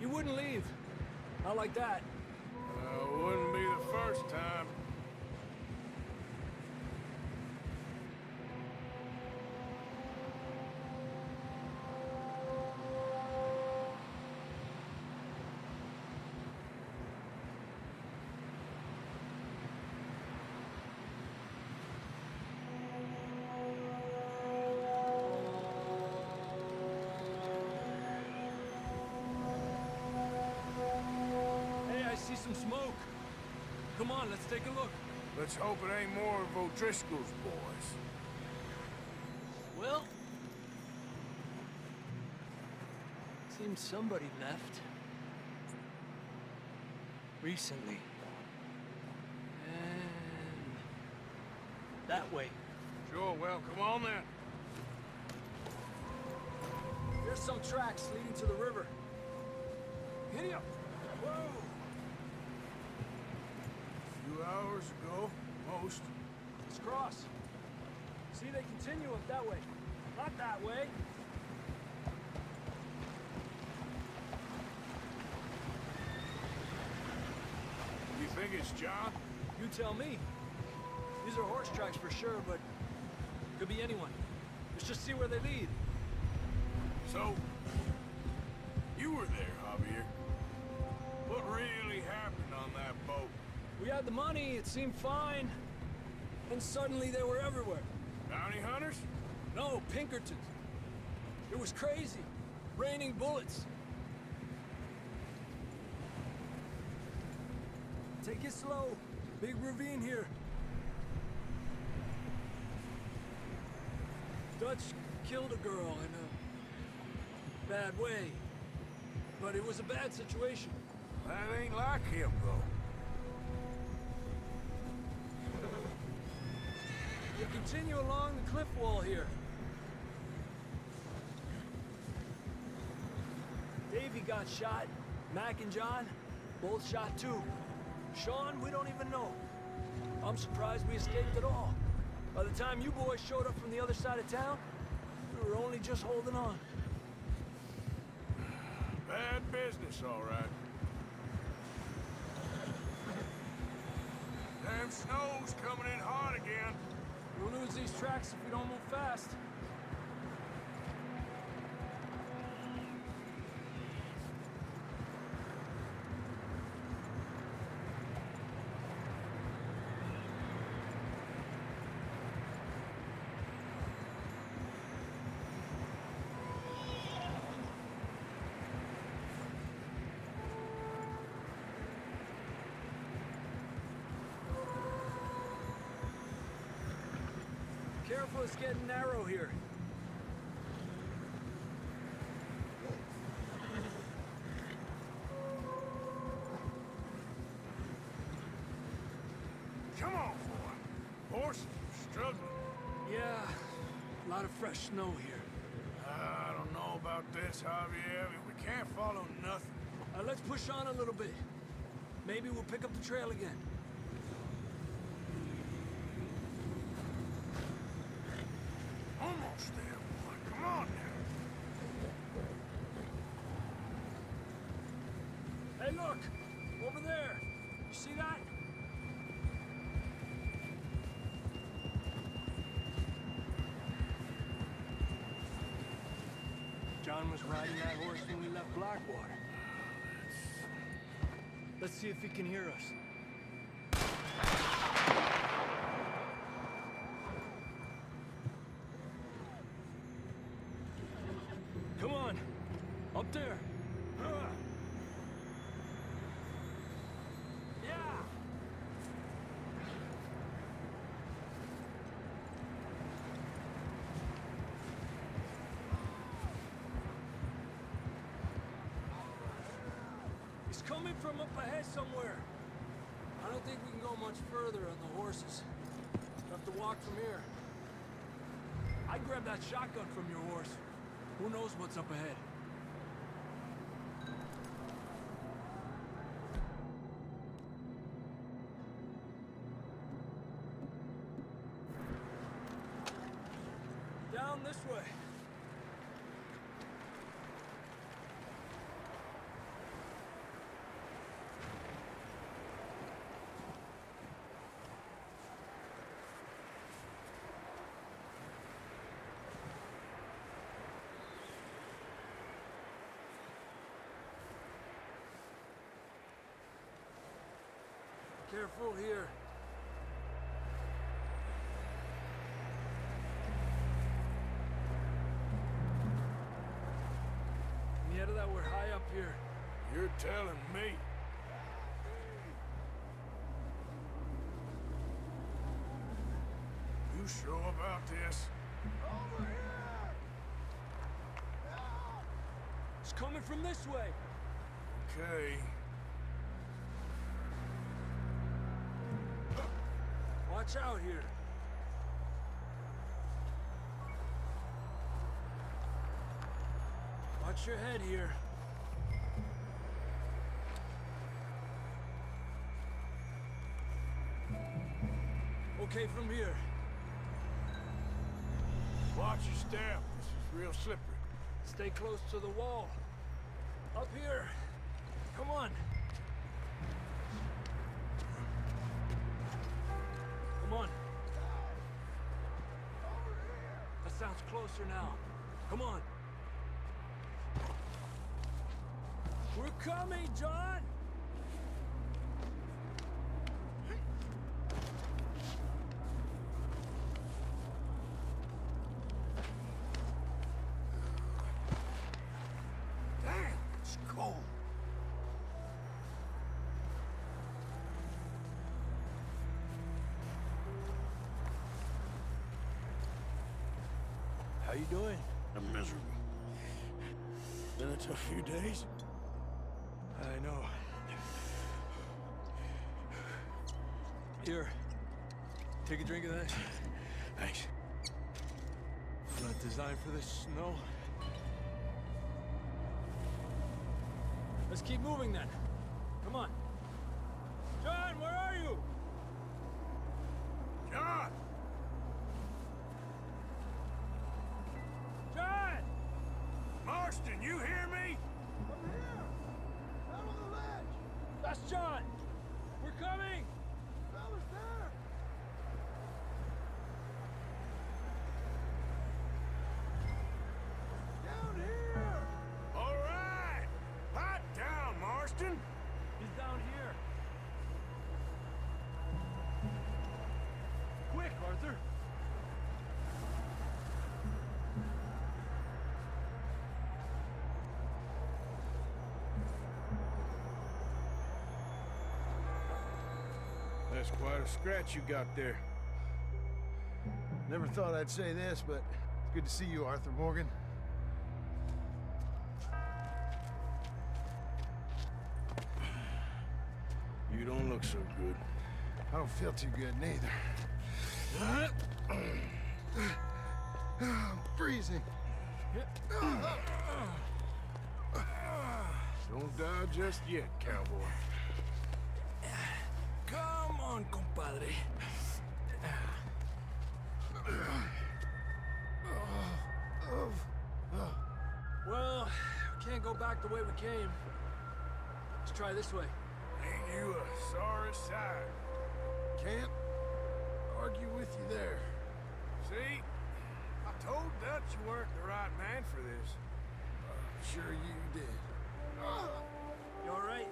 You wouldn't leave. Not like that. Wouldn't be the first time. See some smoke. Come on, let's take a look. Let's hope it ain't more of O'Driscoll's boys. Well, seems somebody left. Recently. And that way. Sure, well, come on then. There's some tracks leading to the river. Giddy up. Whoa! 2 hours ago, most. Let's cross. See, they continue up that way. Not that way. You think it's John? You tell me. These are horse tracks for sure, but could be anyone. Let's just see where they lead. So, you were there, Javier. What really happened on that boat? We had the money, it seemed fine. And suddenly they were everywhere. Bounty hunters? No, Pinkertons. It was crazy. Raining bullets. Take it slow. Big ravine here. Dutch killed a girl in a bad way. But it was a bad situation. That ain't like him, though. You continue along the cliff wall here. Davey got shot. Mac and John, both shot too. Sean, we don't even know. I'm surprised we escaped at all. By the time you boys showed up from the other side of town, we were only just holding on. Bad business, all right. Damn snow's coming in hot again. We'll lose these tracks if we don't move fast. Careful, it's getting narrow here. Come on, boy. Horse struggling. Yeah, a lot of fresh snow here. I don't know about this, Javier. We can't follow nothing. Let's push on a little bit. Maybe we'll pick up the trail again. Almost there, boy. Come on now. Hey, look! Over there! You see that? John was riding that horse when we left Blackwater. Let's see if he can hear us. Come on! Up there! Yeah! He's coming from up ahead somewhere. I don't think we can go much further on the horses. We'll have to walk from here. I grabbed that shotgun from your horse. Who knows what's up ahead? Down this way. Careful here. Nieta, that we're high up here. You're telling me. You sure about this? Over here! It's coming from this way. Okay. Watch out here. Watch your head here. Okay, from here. Watch your step. This is real slippery. Stay close to the wall. Up here. Come on. Come on. That sounds closer now. Come on. We're coming, John! Damn, it's cold. How you doing? I'm miserable. Been a tough few days. I know. Here. Take a drink of that. Thanks. Not designed for this snow. Let's keep moving then. Come on. John, where are you? John! John! Marston, you hear me? I'm here! Out on the ledge! That's John! We're coming! Fella's there! Down here! All right! Hot down, Marston! He's down here. Quick, Arthur! That's quite a scratch you got there. Never thought I'd say this, but it's good to see you, Arthur Morgan. You don't look so good. I don't feel too good, neither. I'm freezing. Don't die just yet, cowboy. Come on, compadre. Well, we can't go back the way we came. Let's try this way. Ain't you a sorry sight? Can't argue with you there. See? I told Dutch you weren't the right man for this. Sure you did. You all right?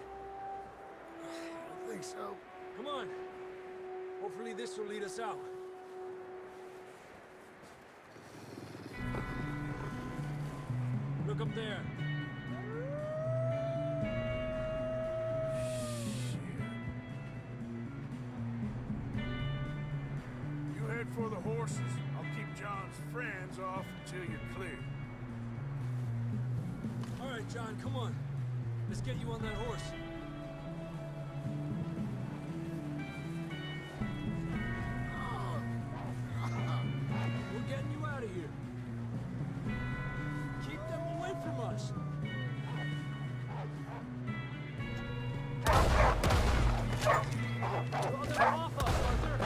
I think so. Come on. Hopefully this will lead us out. Look up there. You head for the horses. I'll keep John's friends off until you're clear. All right, John, come on. Let's get you on that horse. We're getting you out of here. Keep them away from us. Draw them off us, Arthur.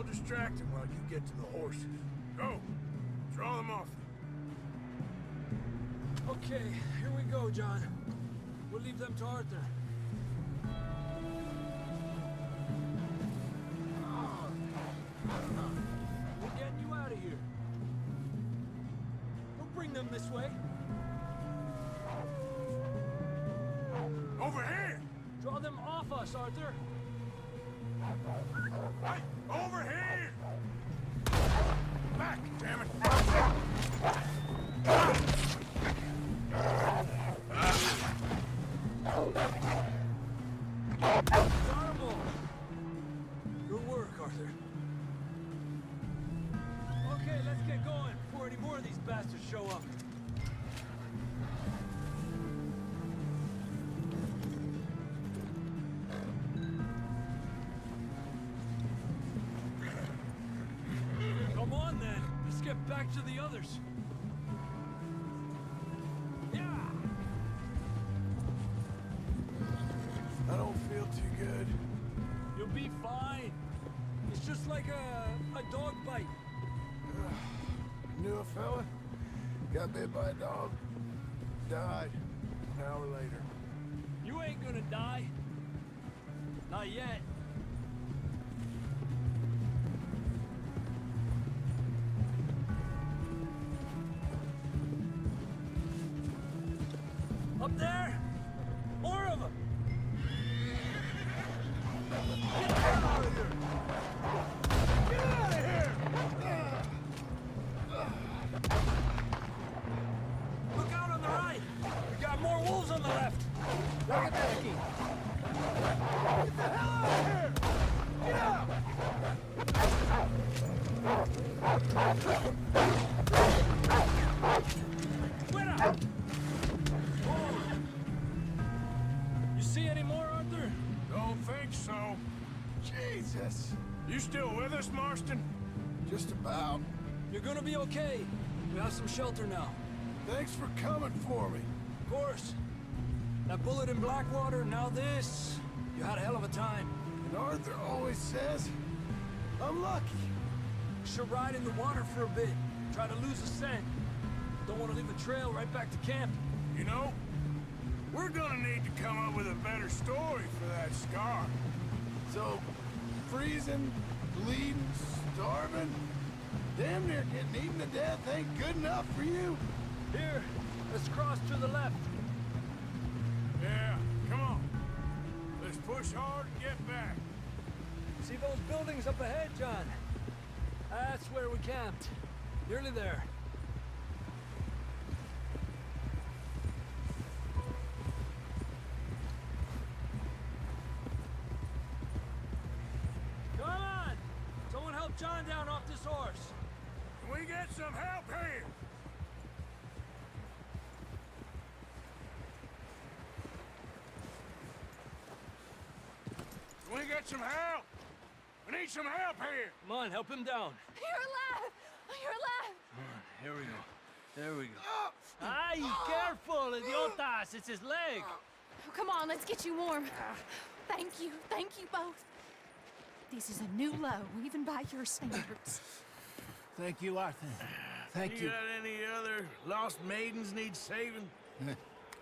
distract them while you get to the horses. Go. Draw them off. Okay, here we go, John. We'll leave them to Arthur. We're getting you out of here. We'll bring them this way. Over here! Draw them off us, Arthur. Hey, over here! Back, damn it! Horrible. Good work, Arthur. Okay, let's get going before any more of these bastards show up. Come on, then. Let's get back to the others. Yeah! I don't feel too good. You'll be fine. It's just like a dog bite. Knew a fella, got bit by a dog, died an hour later. You ain't gonna die. Not yet. Up there! More of them! Get out of here! Get out of here! Look out on the right! We got more wolves on the left! Look at that, Get the hell out of here! Get out! Fuera! You see any more, Arthur? Don't think so. Jesus, You still with us, Marston? just about. You're gonna be okay. We have some shelter now. Thanks for coming for me. Of course. That bullet in Blackwater, now this. You had a hell of a time. And Arthur always says, I'm lucky. Should ride in the water for a bit. Try to lose a scent. Don't want to leave a trail right back to camp. You know, we're gonna need to come up with a better story for that scar. So, freezing, bleeding, starving, damn near getting eaten to death ain't good enough for you? Here, let's cross to the left. Yeah, come on. Let's push hard and get back. See those buildings up ahead, John? That's where we camped. Nearly there. Come on! Someone help John down off this horse. Can we get some help here? Can we get some help? We need some help here. Come on, help him down. You're alive! You're alive! Here we go. There we go. Ay, careful, idiotas! It's his leg. Oh, come on, let's get you warm. Thank you both. This is a new low, even by your standards. Thank you, Arthur. Thank You got any other lost maidens need saving?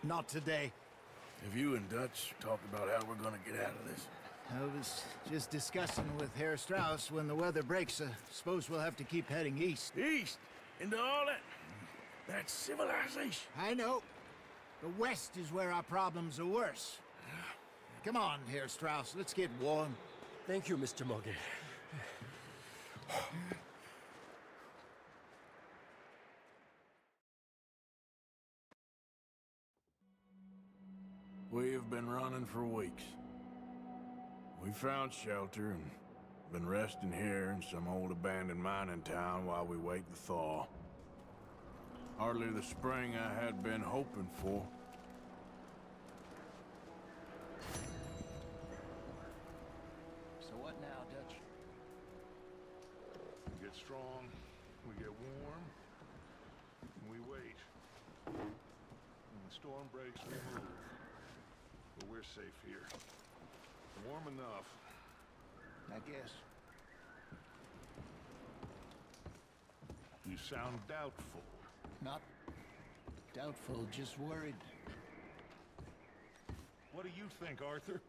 Not today. Have you and Dutch talked about how we're gonna get out of this? I was just discussing with Herr Strauss when the weather breaks. Suppose we'll have to keep heading east. East? Into all that civilization? I know. The west is where our problems are worse. Come on, Herr Strauss. Let's get warm. Thank you, Mr. Morgan. We have been running for weeks. We found shelter and been resting here in some old abandoned mining town while we wait the thaw. Hardly the spring I had been hoping for. So what now, Dutch? We get strong, we get warm, and we wait. When the storm breaks, we move. But we're safe here. Warm enough. I guess. You sound doubtful. Not doubtful, just worried. What do you think, Arthur?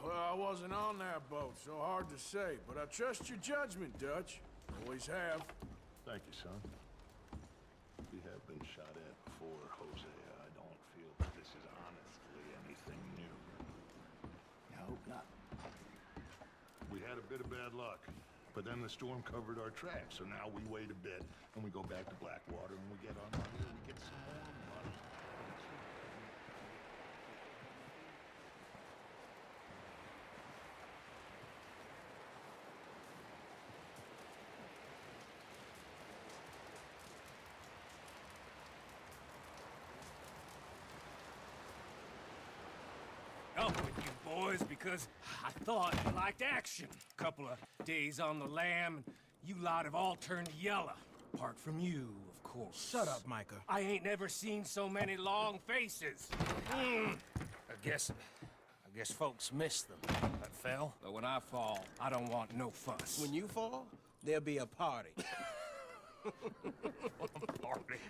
Well, I wasn't on that boat, so hard to say, but I trust your judgment, Dutch. Always have. Thank you, son. We have been shot at before, Jose. I don't feel that this is honestly anything new. I hope not. We had a bit of bad luck, but then the storm covered our tracks, so now we wait a bit, and we go back to Blackwater, and we get our money, and we get some more money. Up with you boys because I thought you liked action. Couple of days on the lam, and you lot have all turned yellow. Apart from you, of course. Shut up, Micah. I ain't never seen so many long faces. I guess folks miss them that fell. But when I fall, I don't want no fuss. When you fall, there'll be a party. Party.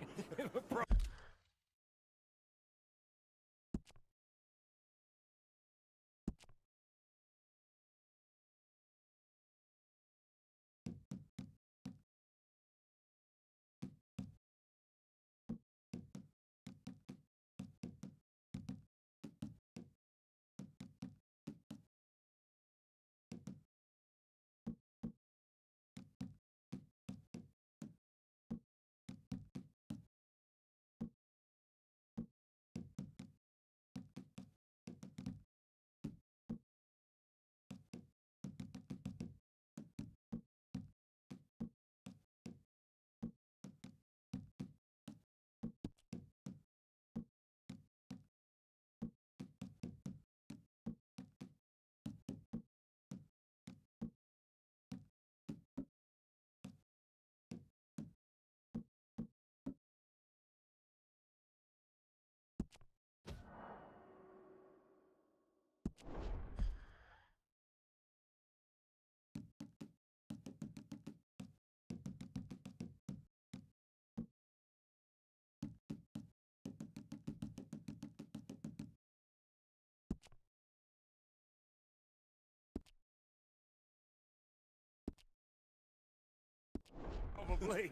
Probably.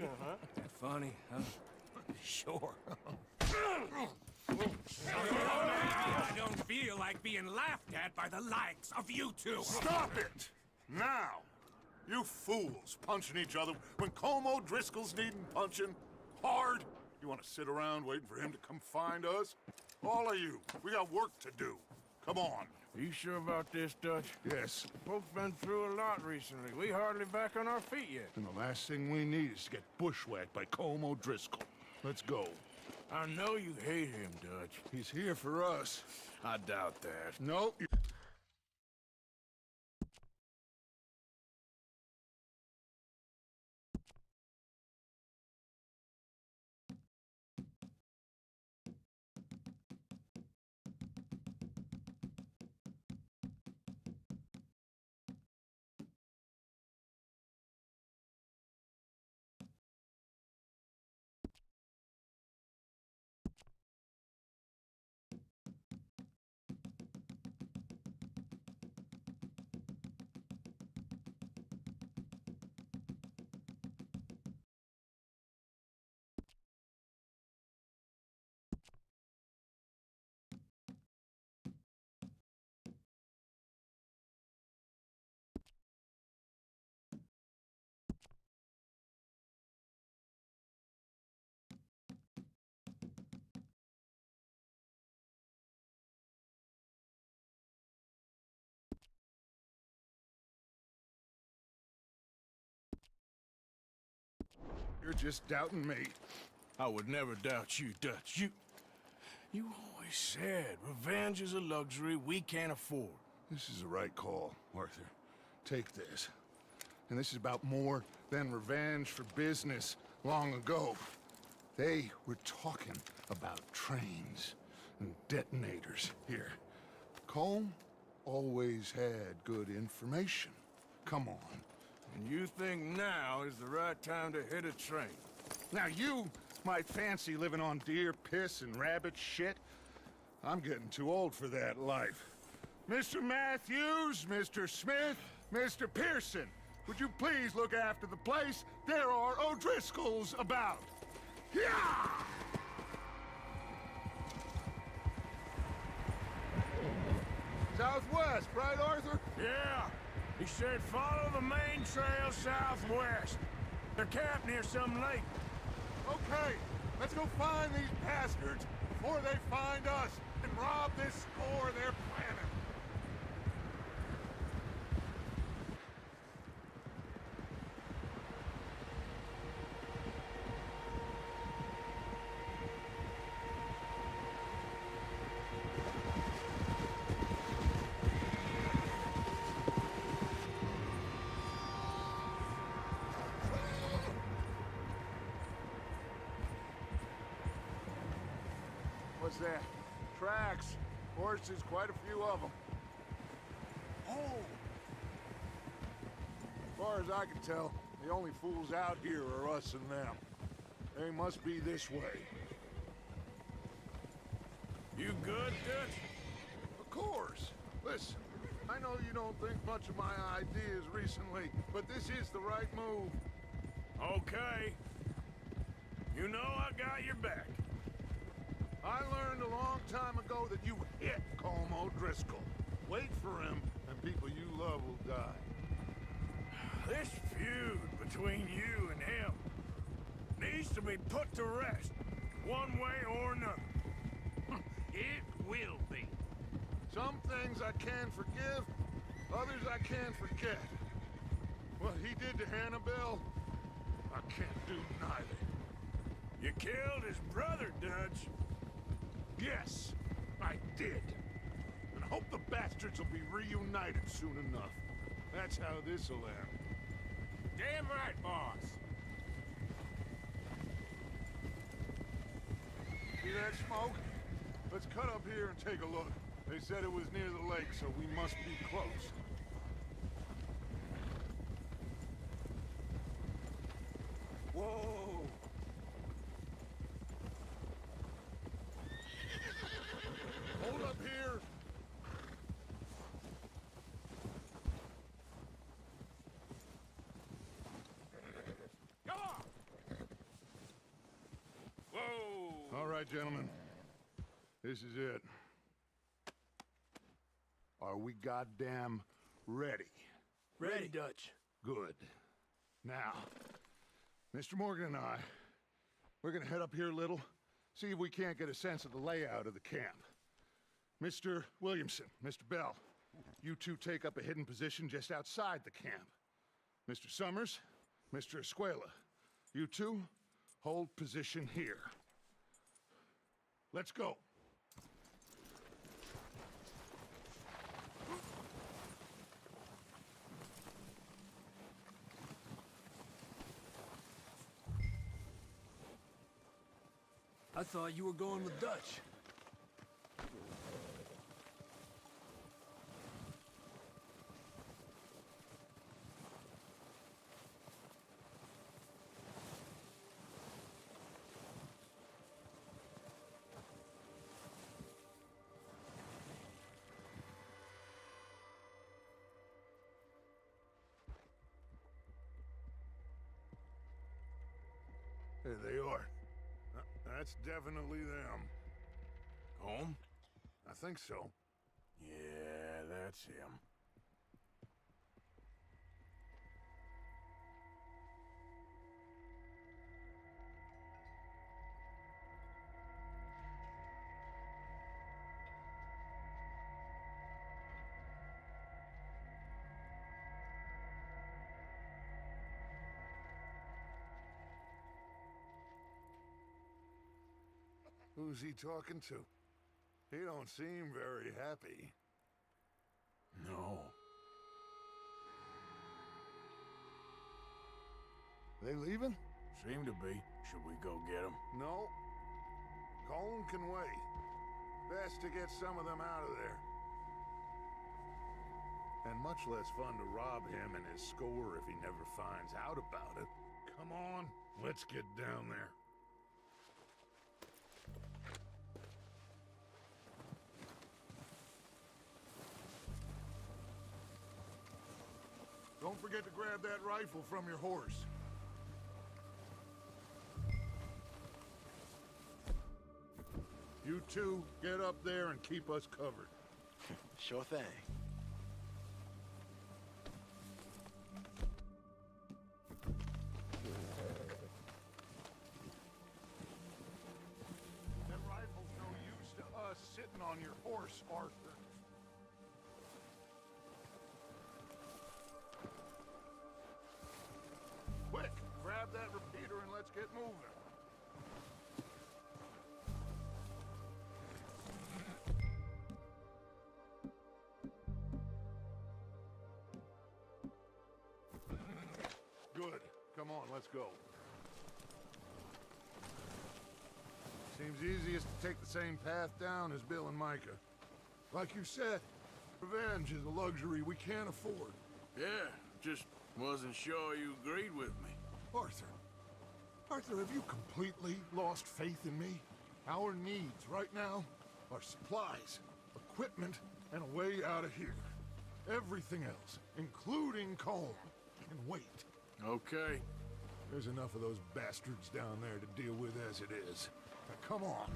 Funny, huh? Sure. I don't feel like being laughed at by the likes of you two. Stop it! Now! You fools punching each other when Como Driscoll's needing punching hard. You want to sit around waiting for him to come find us? All of you, we got work to do. Come on. Are you sure about this, Dutch? Yes. Folks been through a lot recently. We hardly back on our feet yet. And the last thing we need is to get bushwhacked by Como Driscoll. Let's go. I know you hate him, Dutch. He's here for us. I doubt that. No. You're just doubting me. I would never doubt you, Dutch. You always said revenge is a luxury we can't afford. This is the right call, Arthur. Take this. And this is about more than revenge for business long ago. They were talking about trains and detonators here. Colm always had good information. Come on. And you think now is the right time to hit a train? Now you might fancy living on deer piss and rabbit shit. I'm getting too old for that life. Mr. Matthews, Mr. Smith, Mr. Pearson, would you please look after the place? There are O'Driscolls about. Yeah! Southwest, right, Arthur? Yeah. He said follow the main trail southwest. They're camped near some lake. Okay, let's go find these bastards before they find us and rob this score they're planning. What's that? Tracks. Horses, quite a few of them. Oh! As far as I can tell, the only fools out here are us and them. They must be this way. You good, Dutch? Of course. Listen, I know you don't think much of my ideas recently, but this is the right move. Okay. You know I got your back. I learned a long time ago that you hit Colm O'Driscoll. Wait for him, and people you love will die. This feud between you and him needs to be put to rest, one way or another. It will be. Some things I can forgive, others I can't forget. What he did to Annabelle, I can't do neither. You killed his brother, Dutch. Yes, I did. And hope the bastards will be reunited soon enough. That's how this'll end. Damn right, boss. See that smoke? Let's cut up here and take a look. They said it was near the lake, so we must be close. Whoa! Hold up here! Come on! Whoa! All right, gentlemen. This is it. Are we goddamn ready? Ready, Dutch. Good. Now, Mr. Morgan and I, we're gonna head up here a little, see if we can't get a sense of the layout of the camp. Mr. Williamson, Mr. Bell, you two take up a hidden position just outside the camp. Mr. Summers, Mr. Escuela, you two hold position here. Let's go. I thought you were going with Dutch. There they are. That's definitely them. Home? I think so. Yeah, that's him. Who's he talking to? He don't seem very happy. No. They leaving? Seem to be. Should we go get him? No. Colm can wait. Best to get some of them out of there. And much less fun to rob him and his score if he never finds out about it. Come on, Let's get down there. Don't forget to grab that rifle from your horse. You two, get up there and keep us covered. Sure thing. That rifle's no use to us sitting on your horse, Arthur. Quick, grab that repeater and let's get moving. Good. Come on, let's go. Seems easiest to take the same path down as Bill and Micah. Like you said, revenge is a luxury we can't afford. Yeah, just wasn't sure you agreed with me. Arthur. Arthur, have you completely lost faith in me? Our needs right now are supplies, equipment, and a way out of here. Everything else, including calm and wait. Okay. There's enough of those bastards down there to deal with as it is. Now, come on.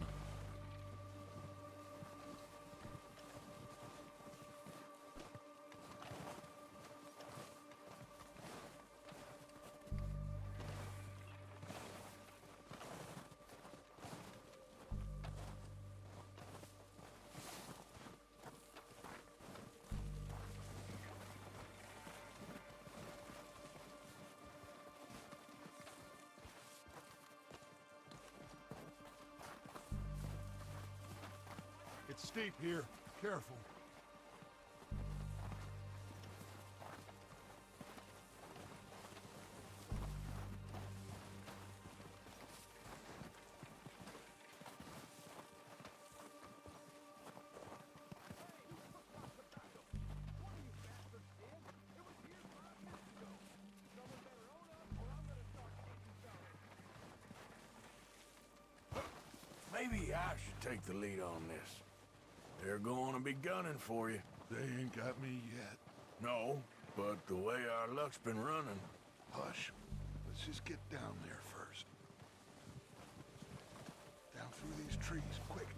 It's steep here. Careful. Maybe I should take the lead on this. They're going to be gunning for you. They ain't got me yet. No, but the way our luck's been running. Hush. Let's just get down there first. Down through these trees, quick.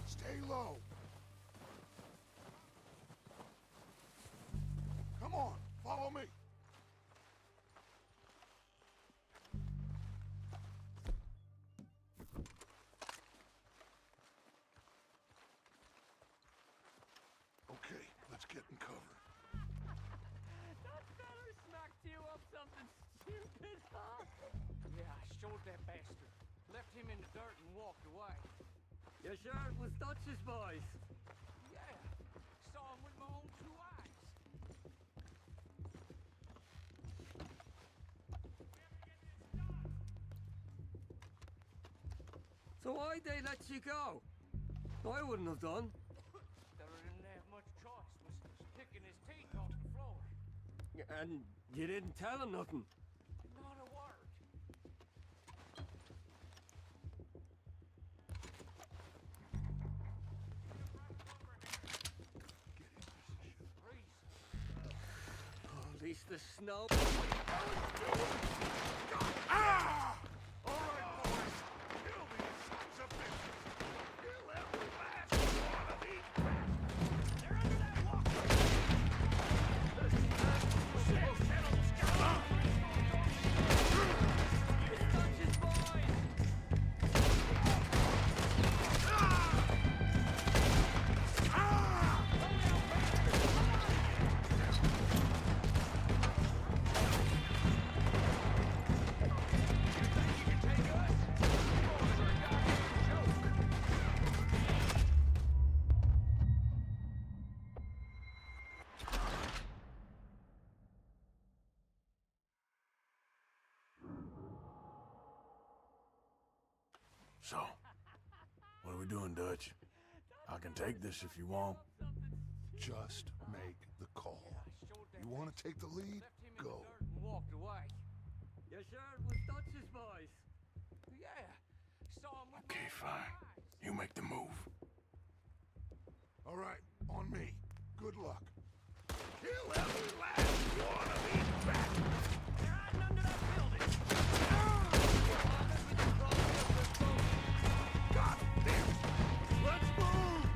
Stay low. Come on, follow me. Okay, let's get in cover. That feller smacked you up something stupid, huh? Yeah, I showed that bastard. Left him in the dirt and walked away. You sure it was Dutch's boys? Yeah. Saw him with my own two eyes. So why'd they let you go? I wouldn't have done. There didn't have much choice. Was picking his teeth off the floor. And you didn't tell him nothing? Not a word. At least the snow. Ah! All right, boys. Kill these sons of bitches. Kill every last one of these bastards. They're under that walkway. It's Dutch's boys. So, what are we doing, Dutch? I can take this if you want. Just make the call. You want to take the lead? Left him in Go. the dirt and walked away. Yes, sir, it was Dutch's boys. Yeah, saw him with my Okay, own fine. eyes. You make the move. All right, on me. Good luck. Kill every last one of these bastards! They're hiding under that building. God damn it! Let's move!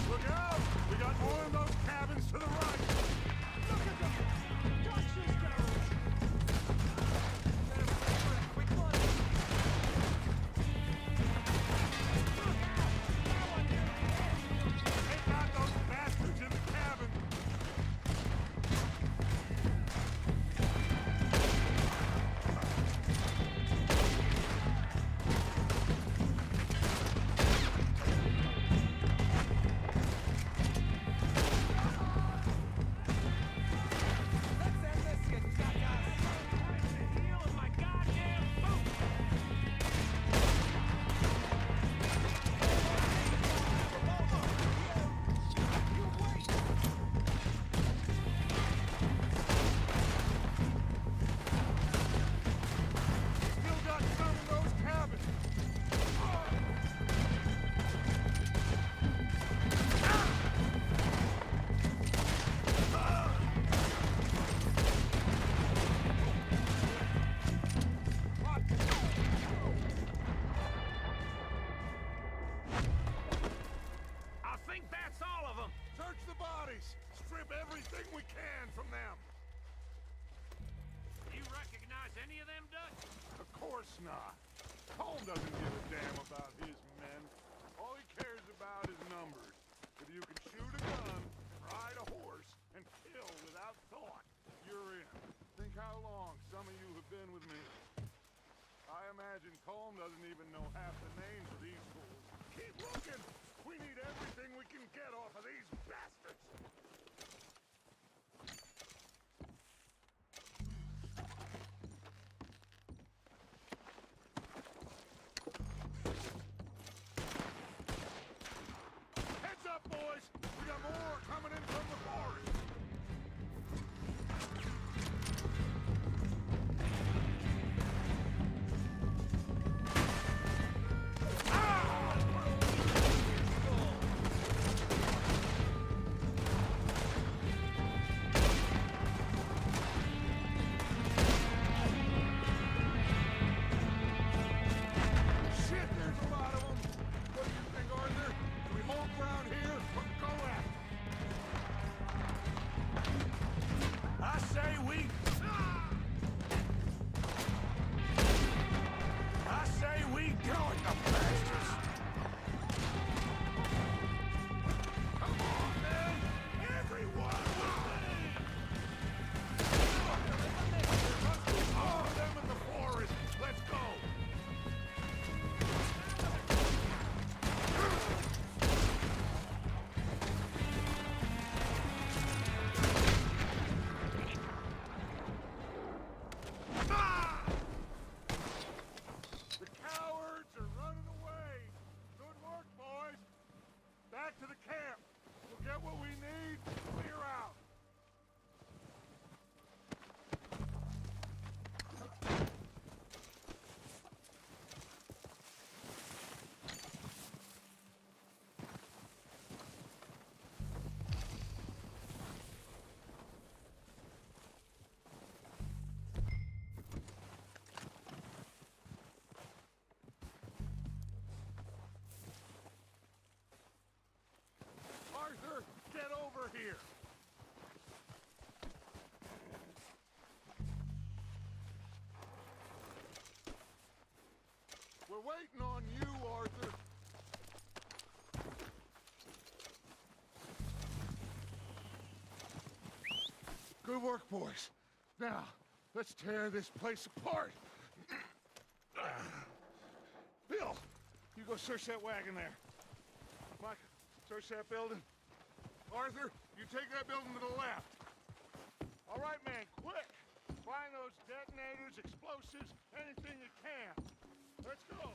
Look out! We got more of those cabins to the right! Look at them! Dutch's guys! Take out those bastards in the cabin! Still got some of those cabins! I think that's all of them. Search the bodies! Strip everything we can from them! You recognize any of them, Dutch? Of course not. Colm doesn't give a damn about his men. All he cares about is numbers. If you can shoot a gun, ride a horse, and kill without thought, you're in. Think how long some of you have been with me. I imagine Colm doesn't even know half the names of these fools. Keep looking! We need everything we can get off of these bastards! Heads up, boys! We got more coming in from the forest! Shit, there's a lot of them! What do you think, Arthur? Do we hold ground here or go at it? I say we... I say we go it, the bastards! Come on, then! Everyone! There must be more of them in the forest! Let's go! Ah! The cowards are running away! Good work, boys! Back to the camp! We'll get what we need, clear out! Arthur, get over here! We're waiting on you, Arthur. Good work, boys. Now, let's tear this place apart. Bill, you go search that wagon there. Mike, search that building. Arthur, you take that building to the left. All right, man, quick. Find those detonators, explosives, anything you can. Let's go.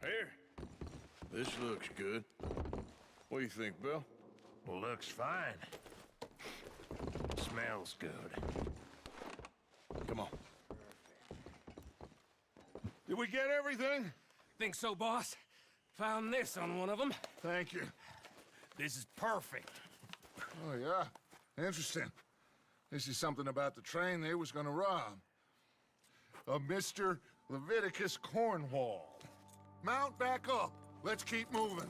Here. This looks good. What do you think, Bill? Looks fine. Smells good. Come on. Did we get everything? Think so, boss? Found this on one of them. Thank you. This is perfect. Oh, yeah? Interesting. This is something about the train they was gonna rob. A Mr. Leviticus Cornwall. Mount back up. Let's keep moving.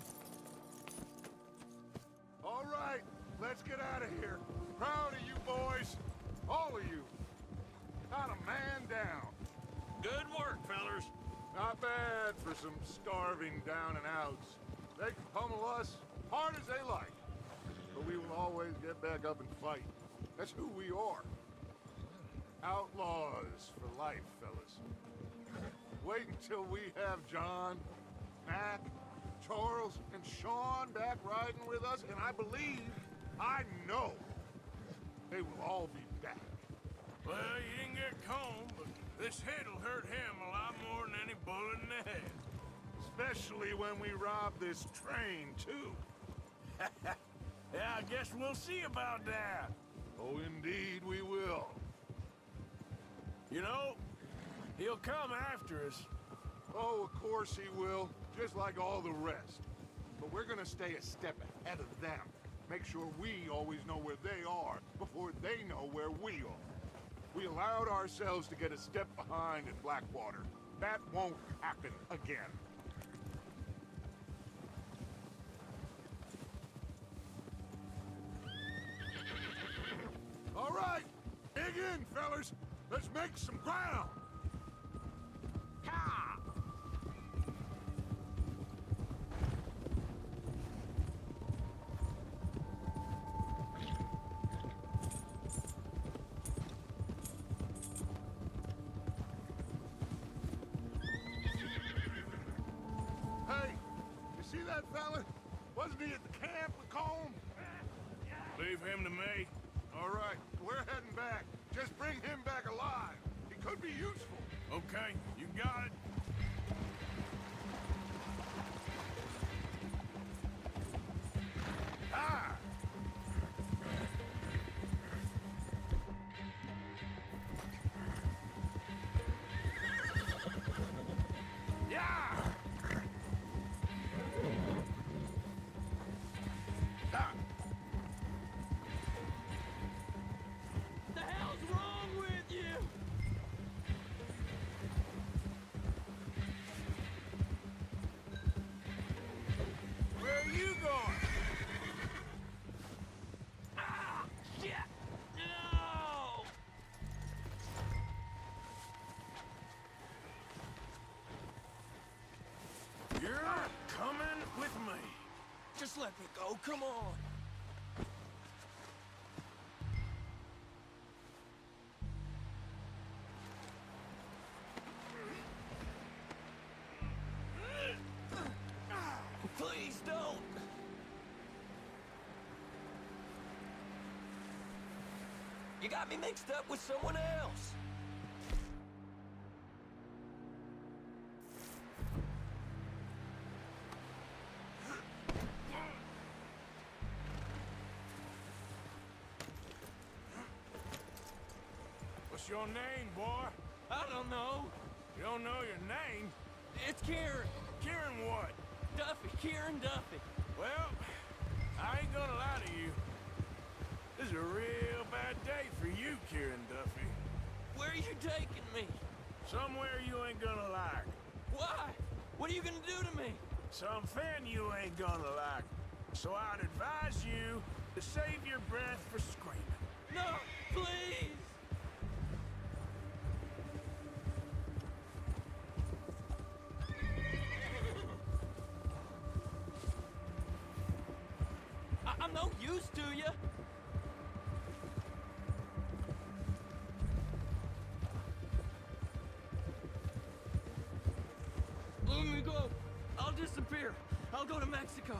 All right, let's get out of here. Proud of you boys. All of you. Not a man down. Good work, fellers. Not bad for some starving down and outs. They can pummel us hard as they like. But we will always get back up and fight. That's who we are. Outlaws for life, fellas. Wait until we have John, Mac, Charles, and Sean back riding with us, and I know, they will all be back. Well, you didn't get Combe, but this hit'll hurt him a lot more than any bullet in the head. Especially when we rob this train, too. Yeah, I guess we'll see about that. Oh, indeed we will. You know, he'll come after us. Oh, of course he will, just like all the rest. But we're gonna stay a step ahead of them. Make sure we always know where they are before they know where we are. We allowed ourselves to get a step behind in Blackwater. That won't happen again. All right, dig in, fellas. Let's make some ground. Ha! Hey, you see that fella? Wasn't he at the camp with Combe? Leave him to me. All right, we're heading back. Just bring him back alive. He could be useful. Okay, you got it. Ah! Yeah! Ah! The hell's wrong with you? Where are you going? Ah, shit! No! You're coming with me. Just let me go, come on. Please don't! You got me mixed up with someone else! What's your name, boy? I don't know. You don't know your name? It's Kieran. Kieran what? Duffy. Kieran Duffy. Well, I ain't gonna lie to you. This is a real bad day for you, Kieran Duffy. Where are you taking me? Somewhere you ain't gonna like. Why? What are you gonna do to me? Something you ain't gonna like. So I'd advise you to save your breath for screaming. No, please! you? Let me go. I'll disappear. I'll go to Mexico.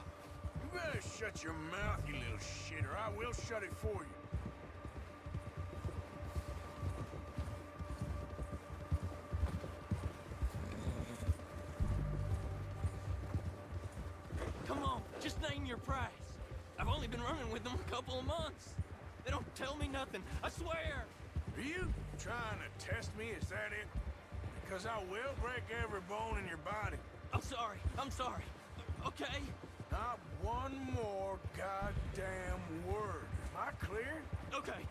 You better shut your mouth, you little shit, or I will shut it for you. Come on, just name your price. I've only been running with them a couple of months. They don't tell me nothing, I swear. Are you trying to test me? Is that it? Because I will break every bone in your body. I'm sorry, okay? Not one more goddamn word. Am I clear? Okay.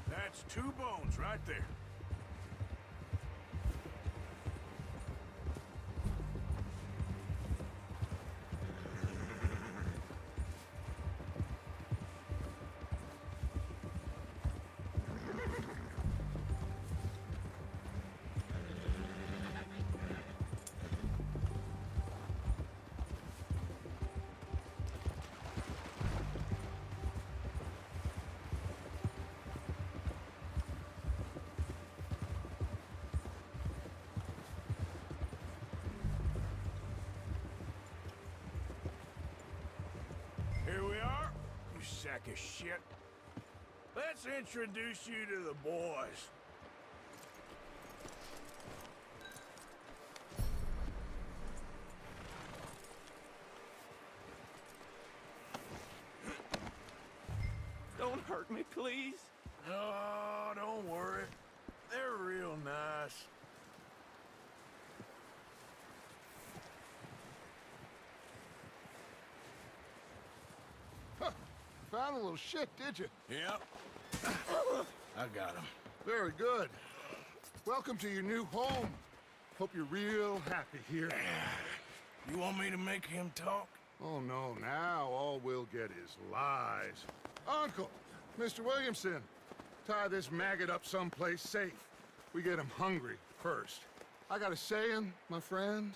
That's 2 bones right there. Here we are, you sack of shit. Let's introduce you to the boys. Don't hurt me, please. Oh, don't worry. They're real nice. Found a little shit, did you? Yep. I got him. Very good. Welcome to your new home. Hope you're real happy here. You want me to make him talk? Oh, no, now all we'll get is lies. Uncle, Mr. Williamson, tie this maggot up someplace safe. We get him hungry first. I got a saying, my friend.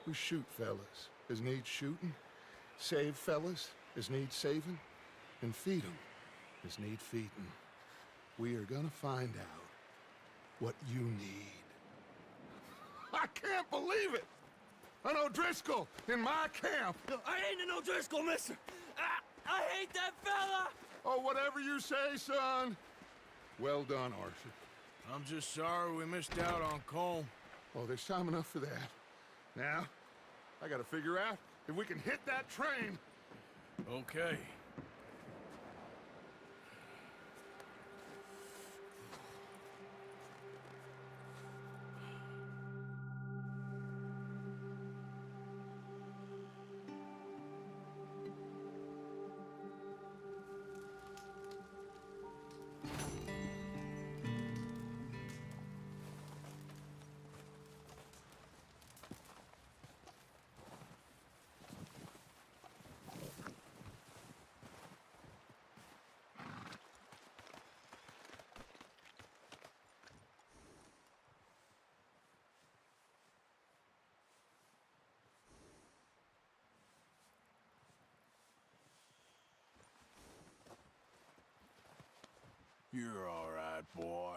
We shoot fellas as need shooting, save fellas as need saving, and feed 'em as need feeding. We are gonna find out what you need. I can't believe it! An O'Driscoll in my camp! I ain't an O'Driscoll, mister! I hate that fella! Oh, whatever you say, son. Well done, Arthur. I'm just sorry we missed out on Cole. Oh, there's time enough for that. Now, I gotta figure out if we can hit that train. Okay. You're all right, boy.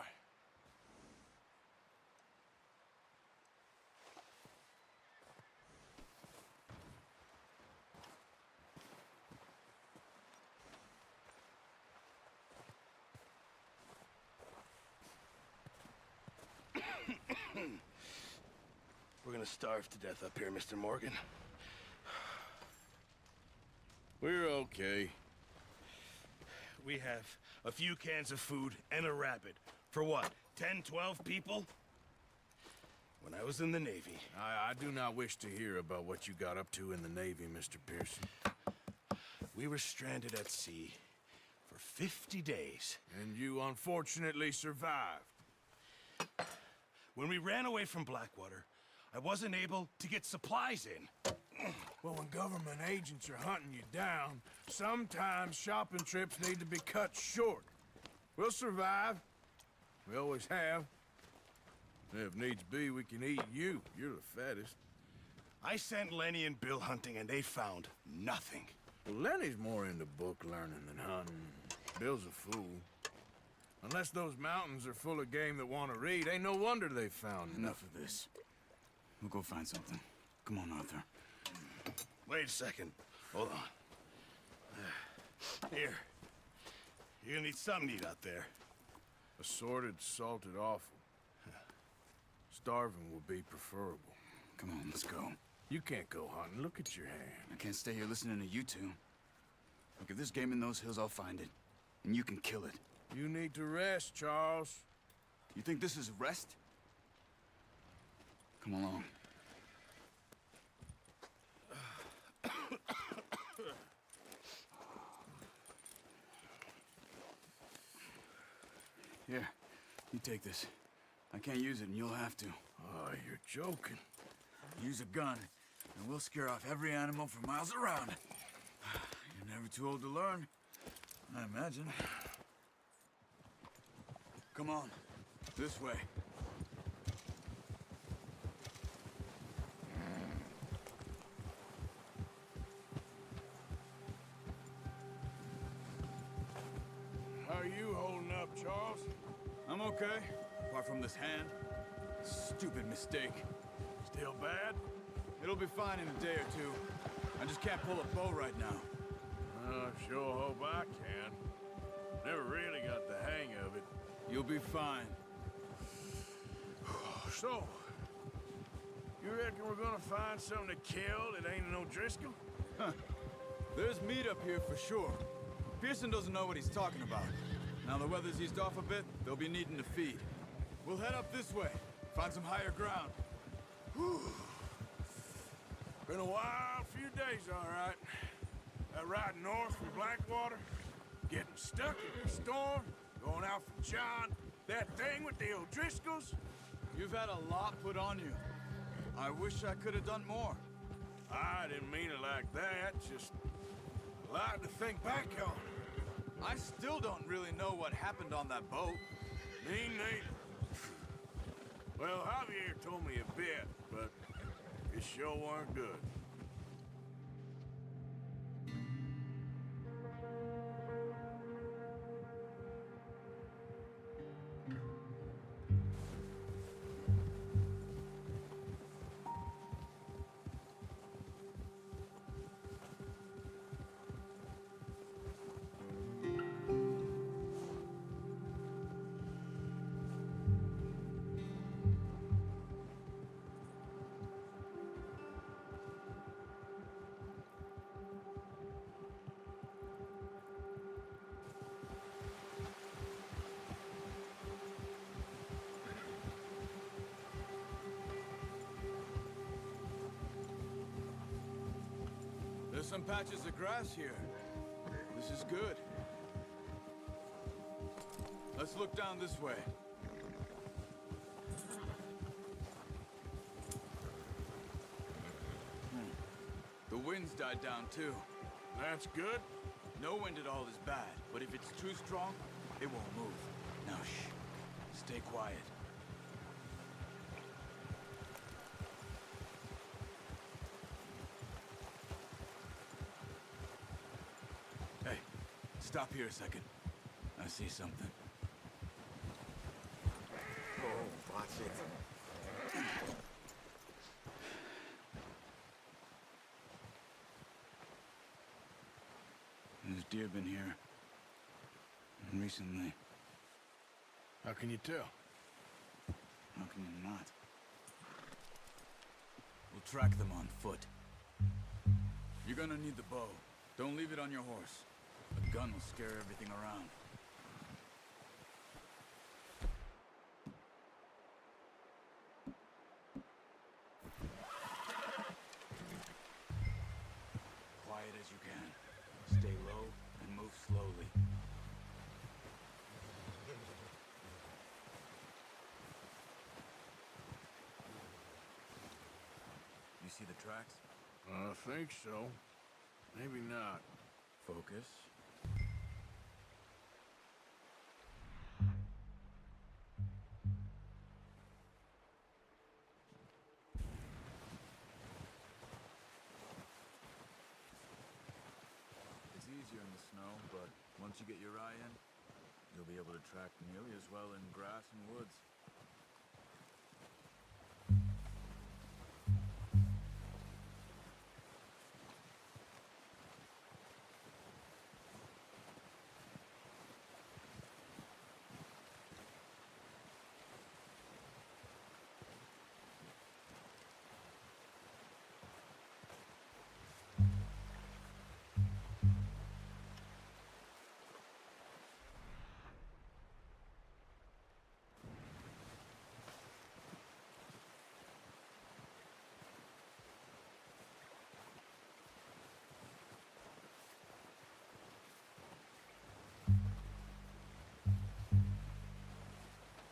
We're gonna starve to death up here, Mr. Morgan. We're okay. We have a few cans of food and a rabbit. For what, 10, 12 people? When I was in the Navy... I do not wish to hear about what you got up to in the Navy, Mr. Pearson. We were stranded at sea for 50 days. And you unfortunately survived. When we ran away from Blackwater, I wasn't able to get supplies in. Well, when government agents are hunting you down, sometimes shopping trips need to be cut short. We'll survive. We always have. If needs be, we can eat you. You're the fattest. I sent Lenny and Bill hunting, and they found nothing. Well, Lenny's more into book learning than hunting. Bill's a fool. Unless those mountains are full of game that want to read, ain't no wonder they found Enough of this. We'll go find something. Come on, Arthur. Wait a second. Hold on. Here. You're gonna need something to eat out there. Assorted, salted offal. Starving would be preferable. Come on, let's go. You can't go hunting. Look at your hand. I can't stay here listening to you two. Look, if there's game in those hills, I'll find it. And you can kill it. You need to rest, Charles. You think this is rest? Come along. Here, you take this. I can't use it, and you'll have to. Oh, you're joking. Use a gun, and we'll scare off every animal for miles around. You're never too old to learn, I imagine. Come on, this way. How are you holding up, Charles? I'm okay, apart from this hand. Stupid mistake. Still bad? It'll be fine in a day or two. I just can't pull a bow right now. I sure hope I can. Never really got the hang of it. You'll be fine. So, you reckon we're gonna find something to kill that ain't no Driscoll? Huh. There's meat up here for sure. Pearson doesn't know what he's talking about. Now the weather's eased off a bit, they'll be needing to feed. We'll head up this way, find some higher ground. Whew. Been a wild few days, all right. That ride north from Blackwater, getting stuck in the storm, going out from John, that thing with the O'Driscolls. You've had a lot put on you. I wish I could have done more. I didn't mean it like that, just a lot to think back on. I still don't really know what happened on that boat. Me neither. Well, Javier told me a bit, but it sure weren't good. There's some patches of grass here. This is good. Let's look down this way. The wind's died down too. That's good. No wind at all is bad, but if it's too strong, it won't move. Now shh. Stay quiet. Hey, stop here a second. I see something. Oh, watch it. There's deer been here. Recently. How can you tell? How can you not? We'll track them on foot. You're gonna need the bow. Don't leave it on your horse. A gun will scare everything around. Quiet as you can. Stay low and move slowly. You see the tracks? I think so. Maybe not. Focus. Once you get your eye in, you'll be able to track nearly as well in grass and woods.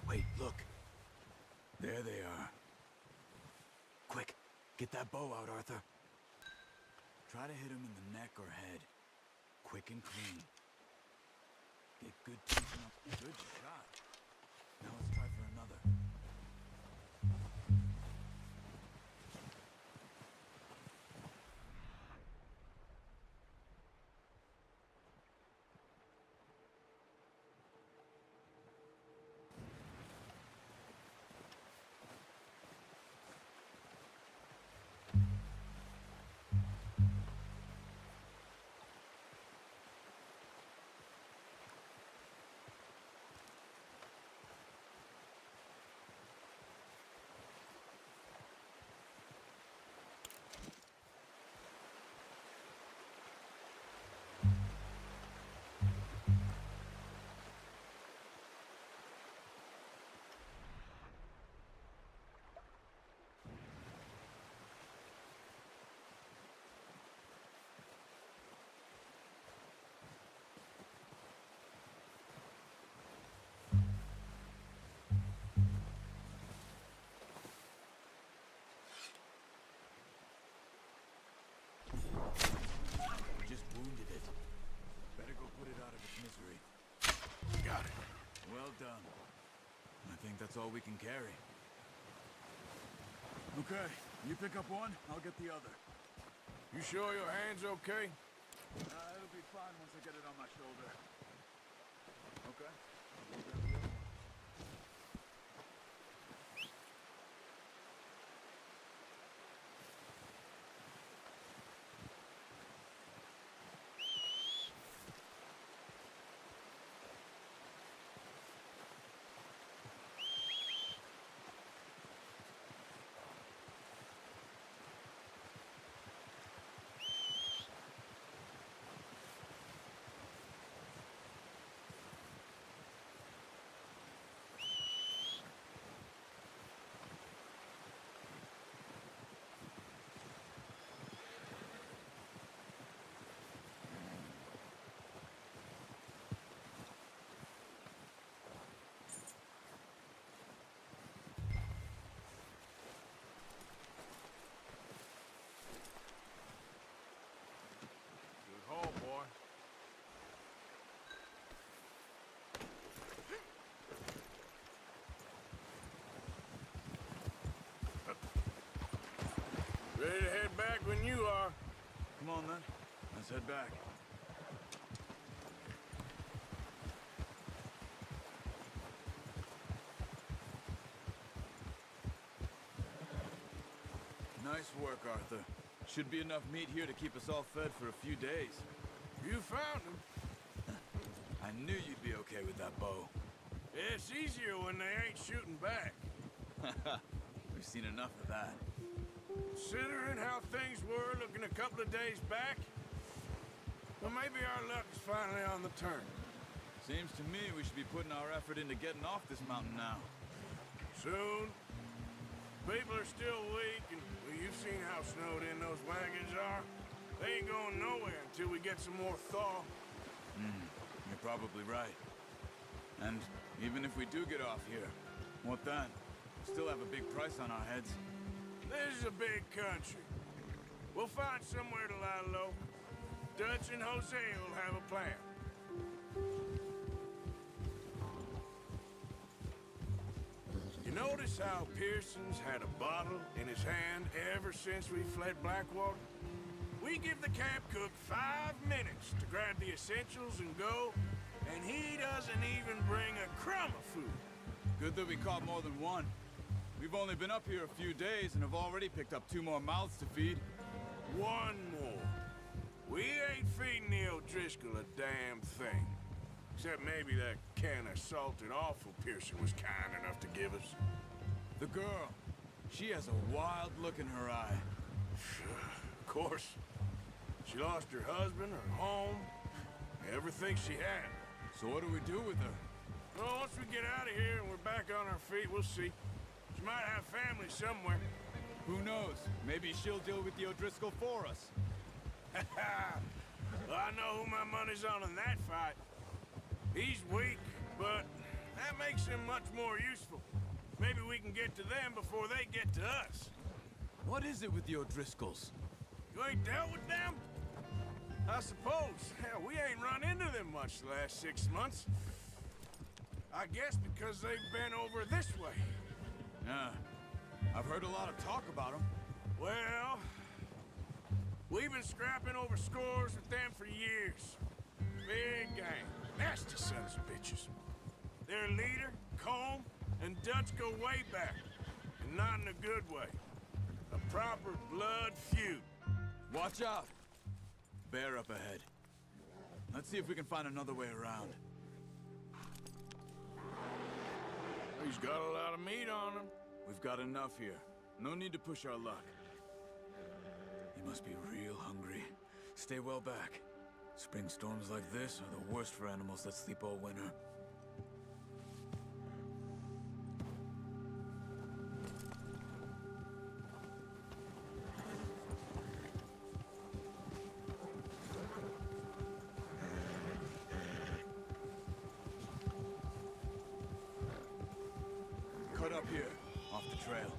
Wait, look. There they are. Quick, get that bow out, Arthur. Try to hit him in the neck or head. Quick and clean. Get good tension up. Good shot. Now let's try for another. Just wounded it. Better go put it out of its misery. Got it. Well done. I think that's all we can carry. Okay, you pick up one, I'll get the other. You sure your hand's okay? It'll be fine once I get it on my shoulder. Okay. I'll grab the other one. Good haul, boy. Ready to head back when you are. Come on then, let's head back. Nice work, Arthur. Should be enough meat here to keep us all fed for a few days. You found him. I knew you'd be okay with that bow. It's easier when they ain't shooting back. We've seen enough of that. Considering how things were looking a couple of days back, well, maybe our luck is finally on the turn. Seems to me we should be putting our effort into getting off this mountain now. Soon. People are still weak, and well, you've seen how snowed in those wagons are. They ain't going nowhere until we get some more thaw. You're probably right. And even if we do get off here, what then? Still have a big price on our heads. This is a big country. We'll find somewhere to lie low. Dutch and Jose will have a plan. You notice how Pearson's had a bottle in his hand ever since we fled Blackwater? We give the camp cook 5 minutes to grab the essentials and go, And he doesn't even bring a crumb of food. Good that we caught more than one. We've only been up here a few days and have already picked up 2 more mouths to feed. One more. We ain't feeding the O'Driscoll a damn thing. Except maybe that can of salted offal Pearson was kind enough to give us. The girl, she has a wild look in her eye. Of course. She lost her husband, her home, everything she had. So what do we do with her? Well, once we get out of here and we're back on our feet, we'll see. She might have family somewhere. Who knows? Maybe she'll deal with the O'Driscoll for us. Well, I know who my money's on in that fight. He's weak, but that makes him much more useful. Maybe we can get to them before they get to us. What is it with the O'Driscolls? You ain't dealt with them? I suppose. Hell, we ain't run into them much the last 6 months. I guess because they've been over this way. Yeah. I've heard a lot of talk about them. Well, we've been scrapping over scores with them for years. Big gang. Nasty sons of bitches. Their leader, Combe, and Dutch go way back. And not in a good way. A proper blood feud. Watch out! Bear up ahead. Let's see if we can find another way around. He's got a lot of meat on him. We've got enough here. No need to push our luck. He must be real hungry. Stay well back. Spring storms like this are the worst for animals that sleep all winter. Cut up here, off the trail.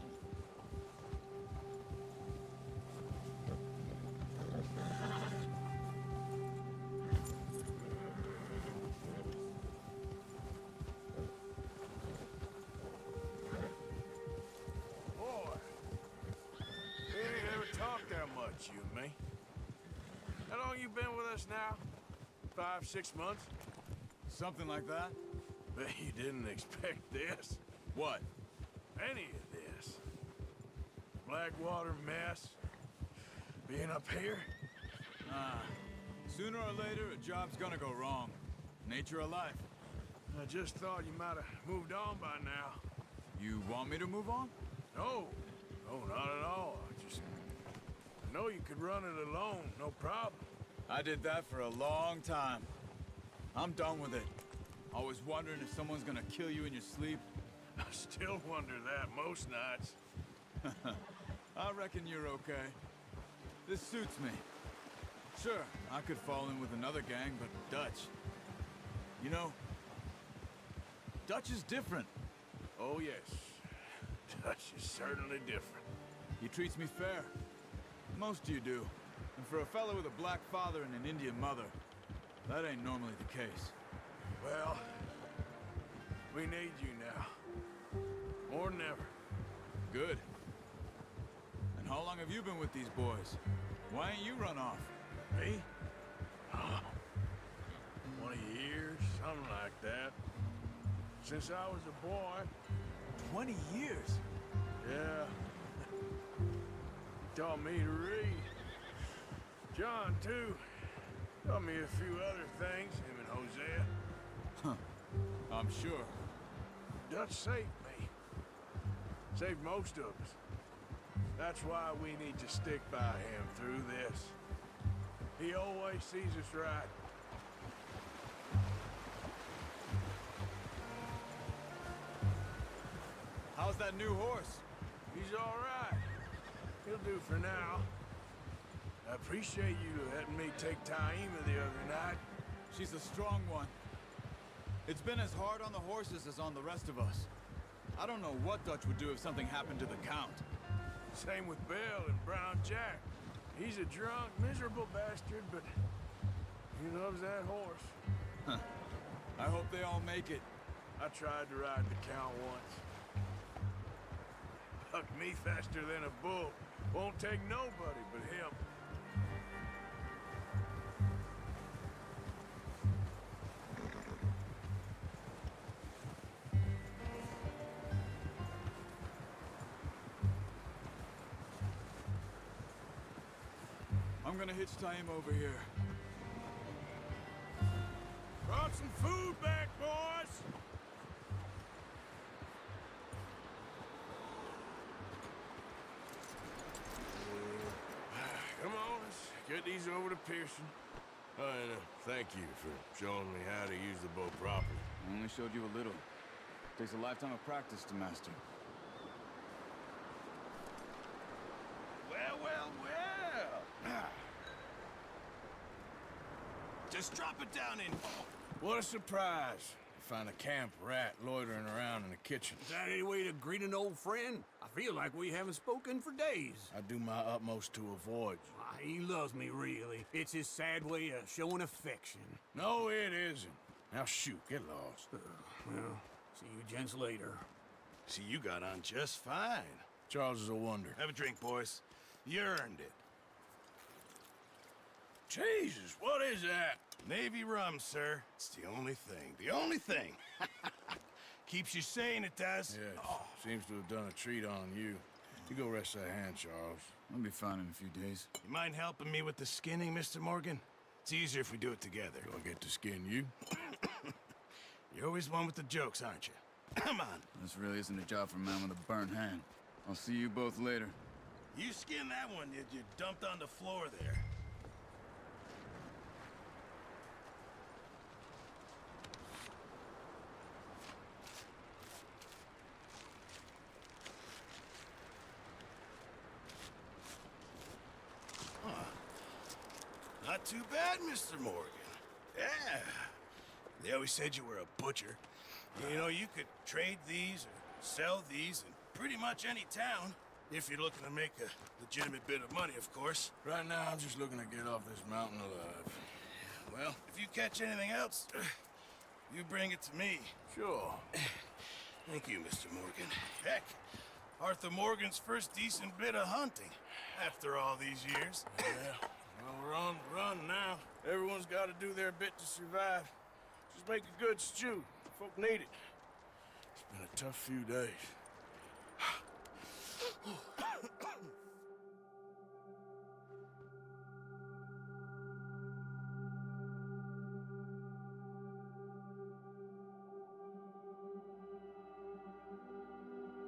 You and me. How long you been with us now? 5, 6 months? Something like that? Bet you didn't expect this. What? Any of this. Blackwater mess. Being up here? Sooner or later, a job's gonna go wrong. Nature of life. I just thought you might have moved on by now. You want me to move on? No. No, not at all. I know you could run it alone, no problem. I did that for a long time. I'm done with it. Always wondering if someone's gonna kill you in your sleep. I still wonder that most nights. I reckon you're okay. This suits me. Sure, I could fall in with another gang, but Dutch... You know, Dutch is different. Oh, yes. Dutch is certainly different. He treats me fair. Most of you do. And for a fellow with a black father and an Indian mother, that ain't normally the case. Well, we need you now. More than ever. Good. And how long have you been with these boys? Why ain't you run off? Me? Oh, 20 years, something like that. Since I was a boy. 20 years? Yeah. Taught me to read. John, too. Taught me a few other things, him and Hosea. Huh. I'm sure. Dutch saved me. Saved most of us. That's why we need to stick by him through this. He always sees us right. How's that new horse? He's all right. He'll do for now. I appreciate you letting me take Taima the other night. She's a strong one. It's been as hard on the horses as on the rest of us. I don't know what Dutch would do if something happened to the Count. Same with Bill and Brown Jack. He's a drunk, miserable bastard, but he loves that horse. Huh. I hope they all make it. I tried to ride the Count once. Bucked me faster than a bull. Won't take nobody but him. I'm gonna hitch tie him over here. Brought some food back, boys! Come on, let's get these over to Pearson. And thank you for showing me how to use the boat properly. I only showed you a little. Takes a lifetime of practice to master. Well, well, well. Just drop it down in. What a surprise. Find a camp rat loitering around in the kitchen. Is that any way to greet an old friend? I feel like we haven't spoken for days. I do my utmost to avoid you. Why, he loves me, really. It's his sad way of showing affection. No, it isn't. Now shoot, get lost. Well, see you gents later. See, you got on just fine. Charles is a wonder. Have a drink, boys. You earned it. Jesus, what is that? Navy rum, sir. It's the only thing. The only thing. Keeps you sane, it does. Yeah, seems to have done a treat on you. You go rest that hand, Charles. I'll be fine in a few days. You mind helping me with the skinning, Mr. Morgan? It's easier if we do it together. Do I get to skin you? You're always one with the jokes, aren't you? Come on. This really isn't a job for a man with a burnt hand. I'll see you both later. You skin that one you dumped on the floor there. Not too bad, Mr. Morgan. Yeah. They always said you were a butcher. You know, you could trade these or sell these in pretty much any town. If you're looking to make a legitimate bit of money, of course. Right now, I'm just looking to get off this mountain alive. Well, if you catch anything else, you bring it to me. Sure. Thank you, Mr. Morgan. Heck, Arthur Morgan's first decent bit of hunting after all these years. Yeah. Well, we're on the run now. Everyone's got to do their bit to survive. Just make a good stew. Folk need it. It's been a tough few days.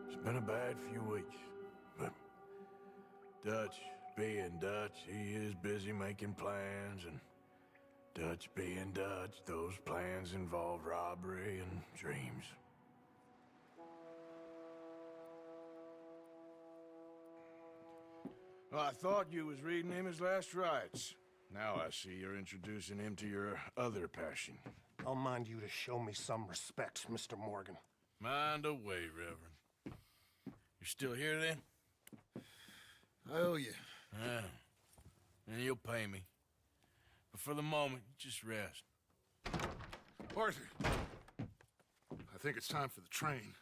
It's been a bad few weeks, but Dutch being Dutch, he is busy making plans, and Dutch being Dutch, those plans involve robbery and dreams. Well, I thought you was reading him his last rites. Now I see you're introducing him to your other passion. I'll mind you to show me some respect, Mr. Morgan. Mind away, Reverend. You still here, then? I owe you. Yeah. And you'll pay me. But for the moment, just rest. Arthur, I think it's time for the train.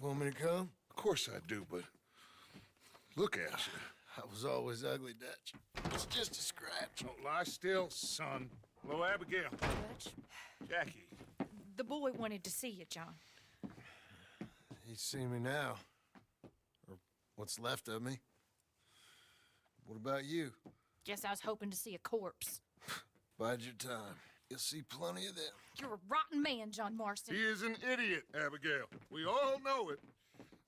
Want me to come? Of course I do, but look at you. I was always ugly, Dutch. It's just a scratch. Don't lie still, son. Hello, Abigail. Dutch, Jackie. the boy wanted to see you, John. He's seen me now. Or what's left of me. What about you? Guess I was hoping to see a corpse. Bide your time. You'll see plenty of them. You're a rotten man, John Marston. He is an idiot, Abigail. We all know it.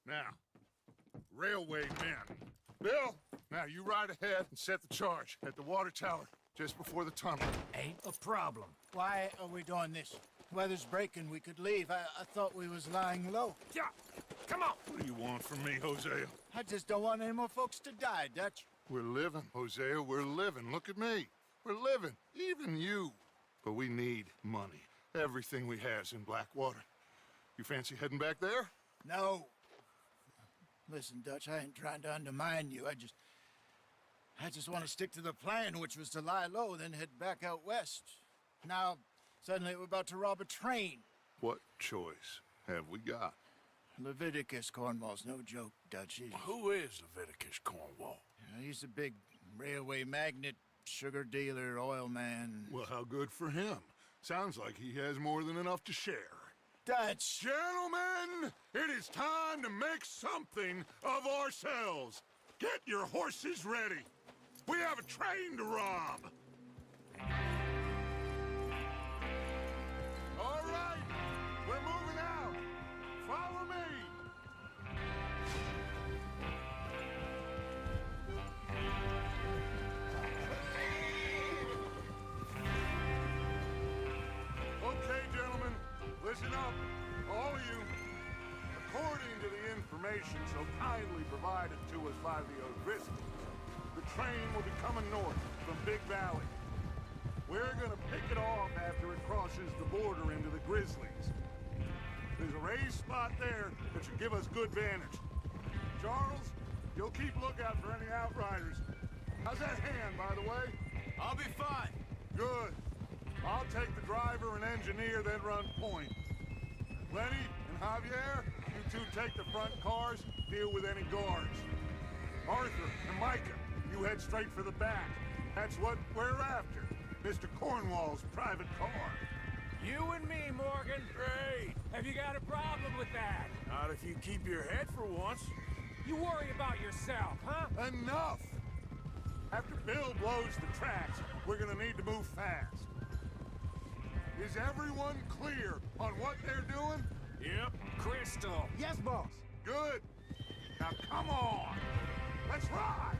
Now, railway men. Bill, now you ride ahead and set the charge at the water tower just before the tunnel. Ain't a problem. Why are we doing this? Weather's breaking. We could leave. I thought we was lying low. Yeah, come on. What do you want from me, Hosea? I just don't want any more folks to die, Dutch. We're living, Hosea. We're living. Look at me. We're living. Even you. But we need money. Everything we has in Blackwater. You fancy heading back there? No. Listen, Dutch, I ain't trying to undermine you. I just want to stick to the plan, which was to lie low, then head back out west. Now, suddenly we're about to rob a train. What choice have we got? Leviticus Cornwall's no joke, Dutch. Who is Leviticus Cornwall? He's a big railway magnate, sugar dealer, oil man. Well, how good for him. Sounds like he has more than enough to share. Dutch! Gentlemen, it is time to make something of ourselves. Get your horses ready. We have a train to rob! All right, we're moving out. Follow me. Okay, gentlemen, listen up, all of you. According to the information so kindly provided to us by the O'Driscolls, the train will be coming north from Big Valley. We're gonna pick it off after it crosses the border into the Grizzlies. There's a raised spot there that should give us good vantage. Charles, you'll keep lookout for any outriders. How's that hand, by the way? I'll be fine. Good. I'll take the driver and engineer, then run point. Lenny and Javier, you two take the front cars, deal with any guards. Arthur and Micah, you head straight for the back. That's what we're after. Mr. Cornwall's private car. You and me, Morgan. Great. Have you got a problem with that? Not if you keep your head for once. You worry about yourself, huh? Enough! After Bill blows the tracks, we're gonna need to move fast. Is everyone clear on what they're doing? Yep. Crystal. Yes, boss. Good. Now come on! Let's ride!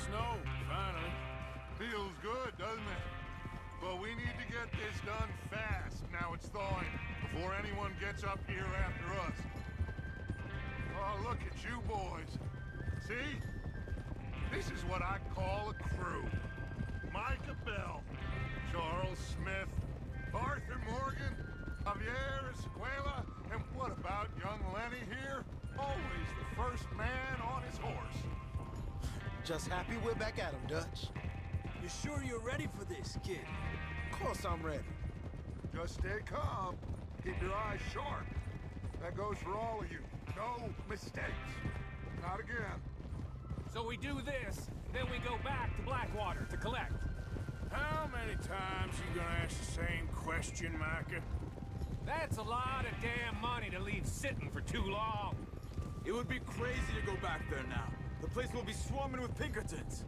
Snow, finally. Feels good, doesn't it? But we need to get this done fast. Now it's thawing, before anyone gets up here after us. Oh, look at you boys. See? This is what I call a crew. Micah Bell, Charles Smith, Arthur Morgan, Javier Escuela, and what about young Lenny here? Always the first man on his horse. Just happy we're back at him, Dutch. You sure you're ready for this, kid? Of course I'm ready. Just stay calm. Keep your eyes sharp. That goes for all of you. No mistakes. Not again. So we do this, then we go back to Blackwater to collect. How many times you gonna ask the same question, Micah? That's a lot of damn money to leave sitting for too long. It would be crazy to go back there now. The place will be swarming with Pinkertons.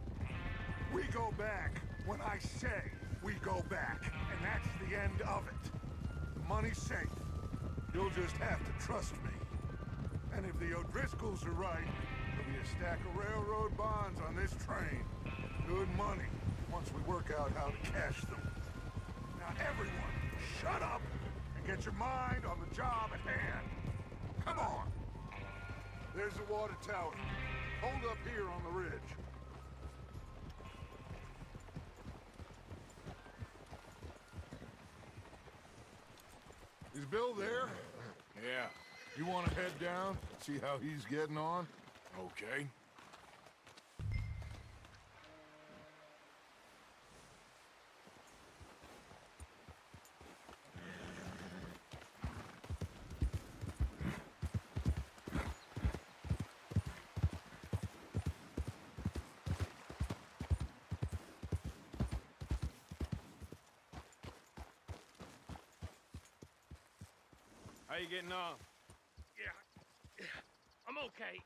We go back when I say we go back, and that's the end of it. The money's safe. You'll just have to trust me. And if the O'Driscolls are right, there'll be a stack of railroad bonds on this train. Good money, once we work out how to cash them. Now everyone, shut up and get your mind on the job at hand. Come on. There's the water tower. Hold up here on the ridge. Is Bill there? Yeah. You want to head down, see how he's getting on? Okay. How you getting on? Yeah, I'm okay.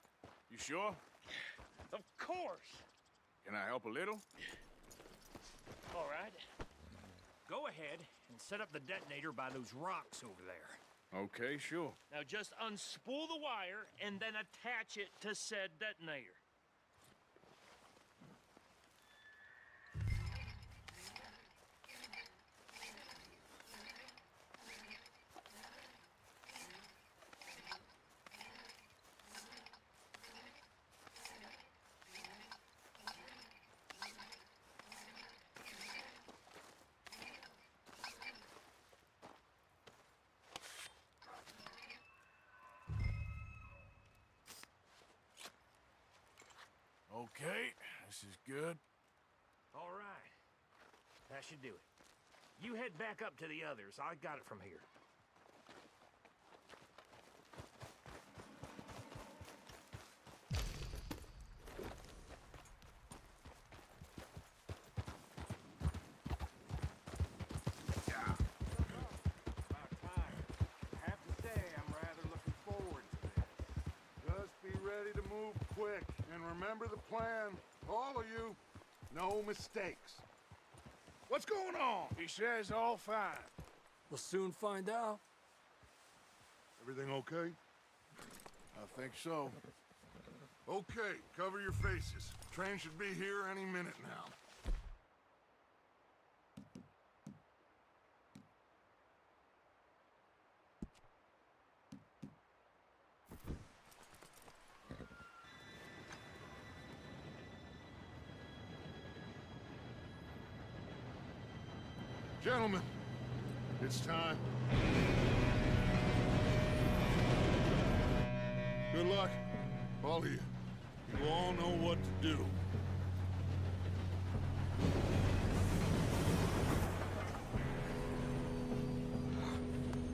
You sure? Of course. Can I help a little? All right. Go ahead and set up the detonator by those rocks over there. Okay, sure. Now just unspool the wire and then attach it to said detonator. Okay, this is good. All right. That should do it. You head back up to the others. I got it from here. About time. I have to say, I'm rather looking forward to this. Just be ready to move quick, and remember the plan. All of you, no mistakes. What's going on? He says all fine. We'll soon find out. Everything okay? I think so. Okay, cover your faces. Train should be here any minute now. Gentlemen, it's time. Good luck, all of you. You all know what to do.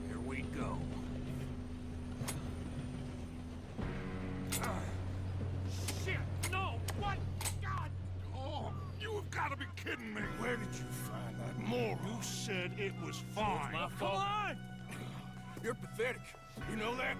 Here we go. Shit! No! What? God! Oh, you have got to be kidding me. Where did you find that moron? You said it was fine. My Come fault. on! You're pathetic. You know that?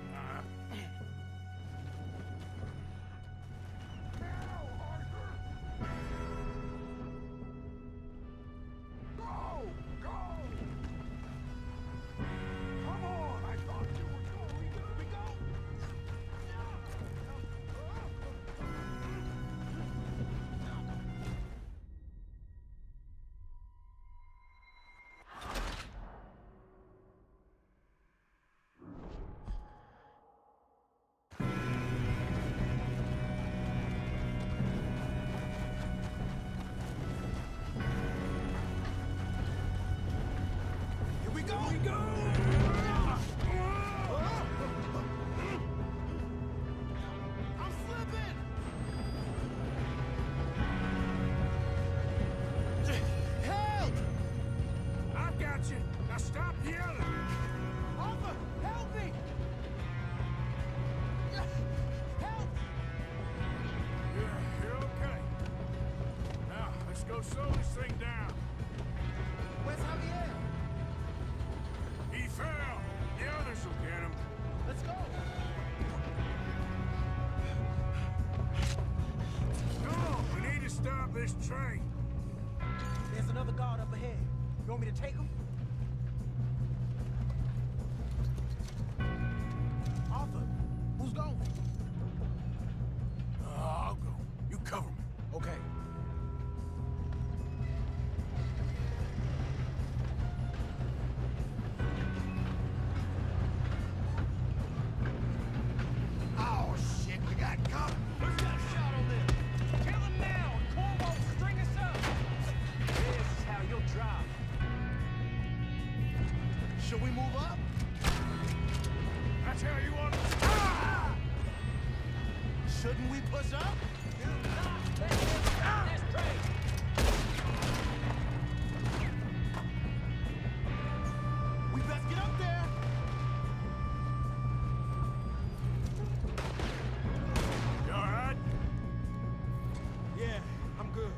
Slow this thing down. Where's Javier? He fell. The others will get him. Let's go. No, we need to stop this train. There's another guard up ahead. You want me to take him? Arthur, who's going? I'll go. You cover me. Okay. Oh, shit, we got caught. Who's got a shot on them? Kill him now, and Corvo will string us up. This is how you'll drive. Should we move up? That's how you want it. Shouldn't we push up? Do not let him stop this train. We best get up there. You all right? Yeah, I'm good.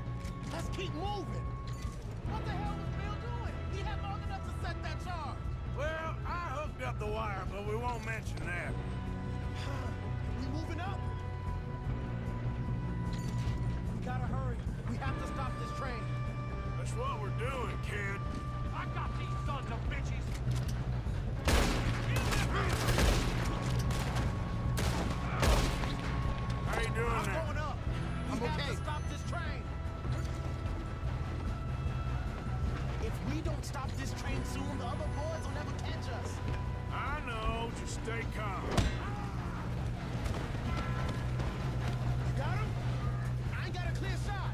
Let's keep moving. What the hell was Bill doing? He had long enough to set that charge. Well, I hooked up the wire, but we won't mention that. We moving up? We gotta hurry. We have to stop this train. That's what we're doing, kid. I got these sons of bitches. How you doing I'm there? going up. We have to stop this train. If we don't stop this train soon, the other boys will never catch us. I know. Just stay calm. You got him? I ain't got a clear shot.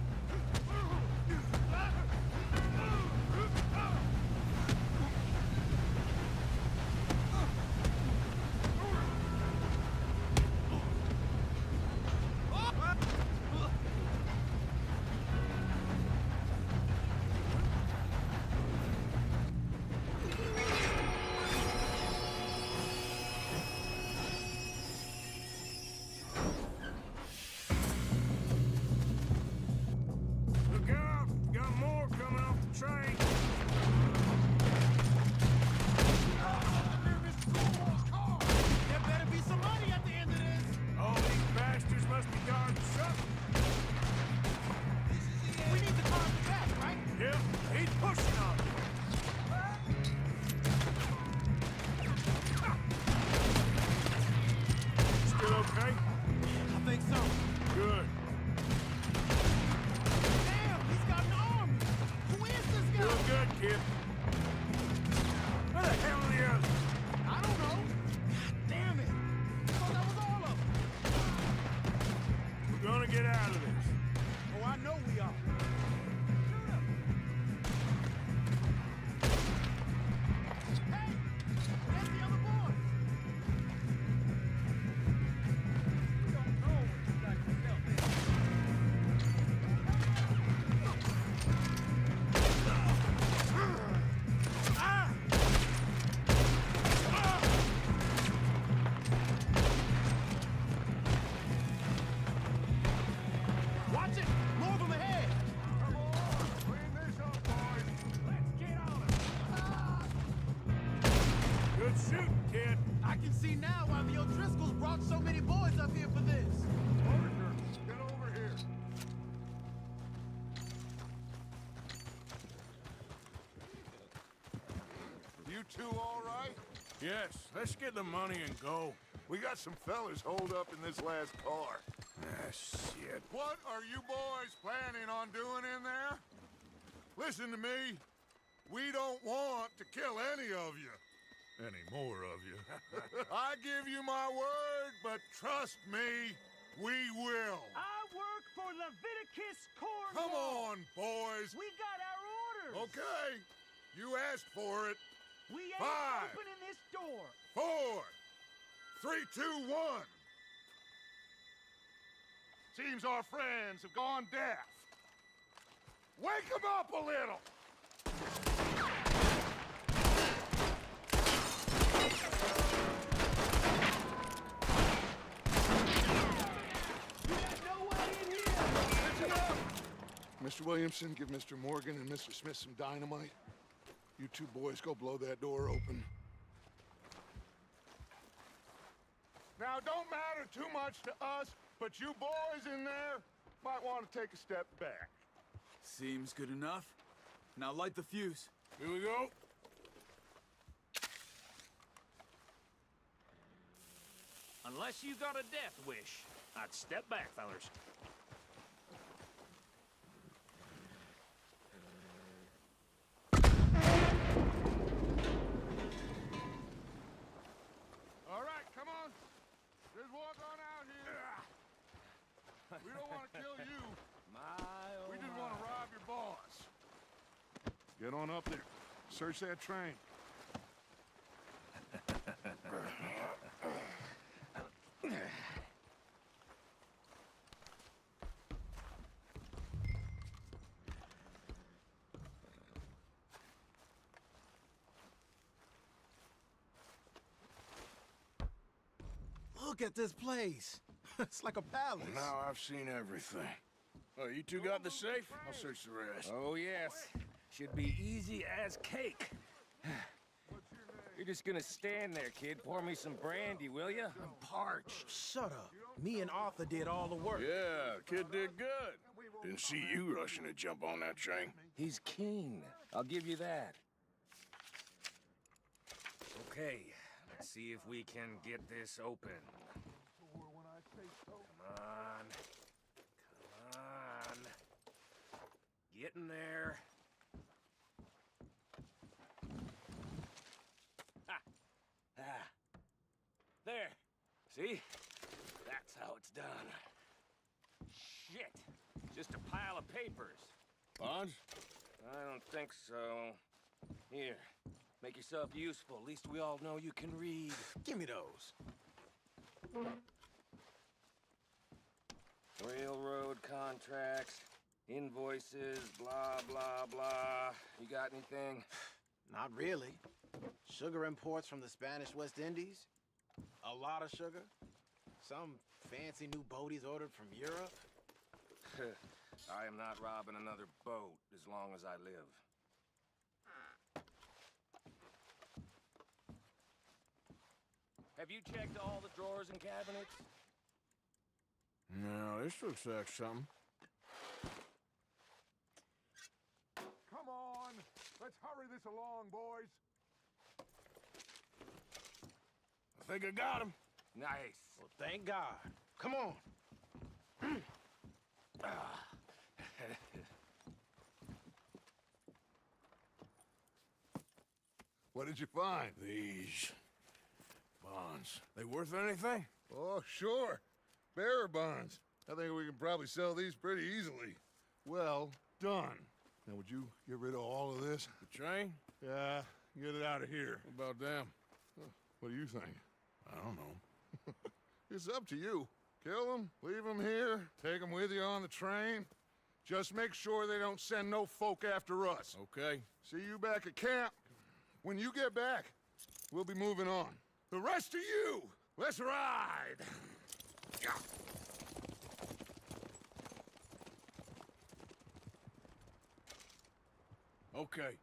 train! There better be some money at the end of this! All these bastards must be guarding something. We need the car in the back, right? Yep, he's pushing on me. Still okay? I think so. Good. Damn, he's got an army! Who is this guy? Doing good, kid. Where the hell are the others? I don't know. God damn it! I thought that was all of them. We're gonna get out of this. Oh, I know we are. Hey! There's the other boys! We don't know what you got yourself in. Watch it! More of them ahead! Come on, clean this up, boys. Let's get on it. Good shooting, kid. I can see now why the O'Driscolls brought so many boys up here for this. Arthur, get over here. You two all right? Yes, let's get the money and go. We got some fellas holed up in this last car. Ah, shit. What are you boys planning on doing in there? Listen to me. We don't want to kill any of you. Any more of you. I give you my word, but trust me, we will. I work for Leviticus Corps. Come on, boys. We got our orders. Okay. You asked for it. We ain't 5, opening this door. 4, 3, 2, 1. Seems our friends have gone deaf. Wake them up a little. Mr. Williamson, give Mr. Morgan and Mr. Smith some dynamite. You two boys go blow that door open. Now, don't matter too much to us, but you boys in there might want to take a step back. Seems good enough. Now light the fuse. Here we go. Unless you got a death wish, I'd step back, fellers. All right, come on. Just walk on out here. We don't want to kill you. We just want to rob your boss. Get on up there. Search that train. Look at this place. It's like a palace. Now I've seen everything. Oh, you two got the safe? I'll search the rest. Oh, yes. Should be easy as cake. You're just gonna stand there, kid. Pour me some brandy, will ya? I'm parched. Shut up. Me and Arthur did all the work. Yeah, kid did good. Didn't see you rushing to jump on that train. He's keen. I'll give you that. Okay, let's see if we can get this open. Come on. Come on. Get in there. Ha! Ah. There. See? That's how it's done. Shit. Just a pile of papers. Bonds? I don't think so. Here. Make yourself useful. At least we all know you can read. Give me those. Railroad contracts, invoices, blah, blah, blah. You got anything? Not really. Sugar imports from the Spanish West Indies. A lot of sugar. Some fancy new boat he's ordered from Europe. I am not robbing another boat as long as I live. Have you checked all the drawers and cabinets? No, this looks like something. Come on! Let's hurry this along, boys! I think I got him. Nice. Well, thank God. Come on. What did you find? These bonds. They worth anything? Oh, sure. Bearer bonds. I think we can probably sell these pretty easily. Well done. Now, would you get rid of all of this? The train? Yeah, get it out of here. What about them? What do you think? I don't know. It's up to you. Kill them, leave them here, take them with you on the train. Just make sure they don't send no folk after us. Okay. See you back at camp. When you get back, we'll be moving on. The rest of you, let's ride! Okay.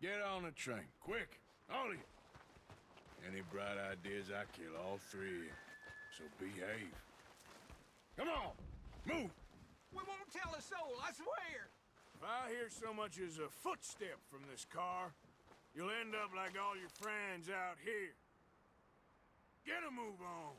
Get on the train. Quick. All of you. Any bright ideas, I kill all three of you. So behave. Come on! Move! We won't tell a soul, I swear! If I hear so much as a footstep from this car, you'll end up like all your friends out here. Get a move on!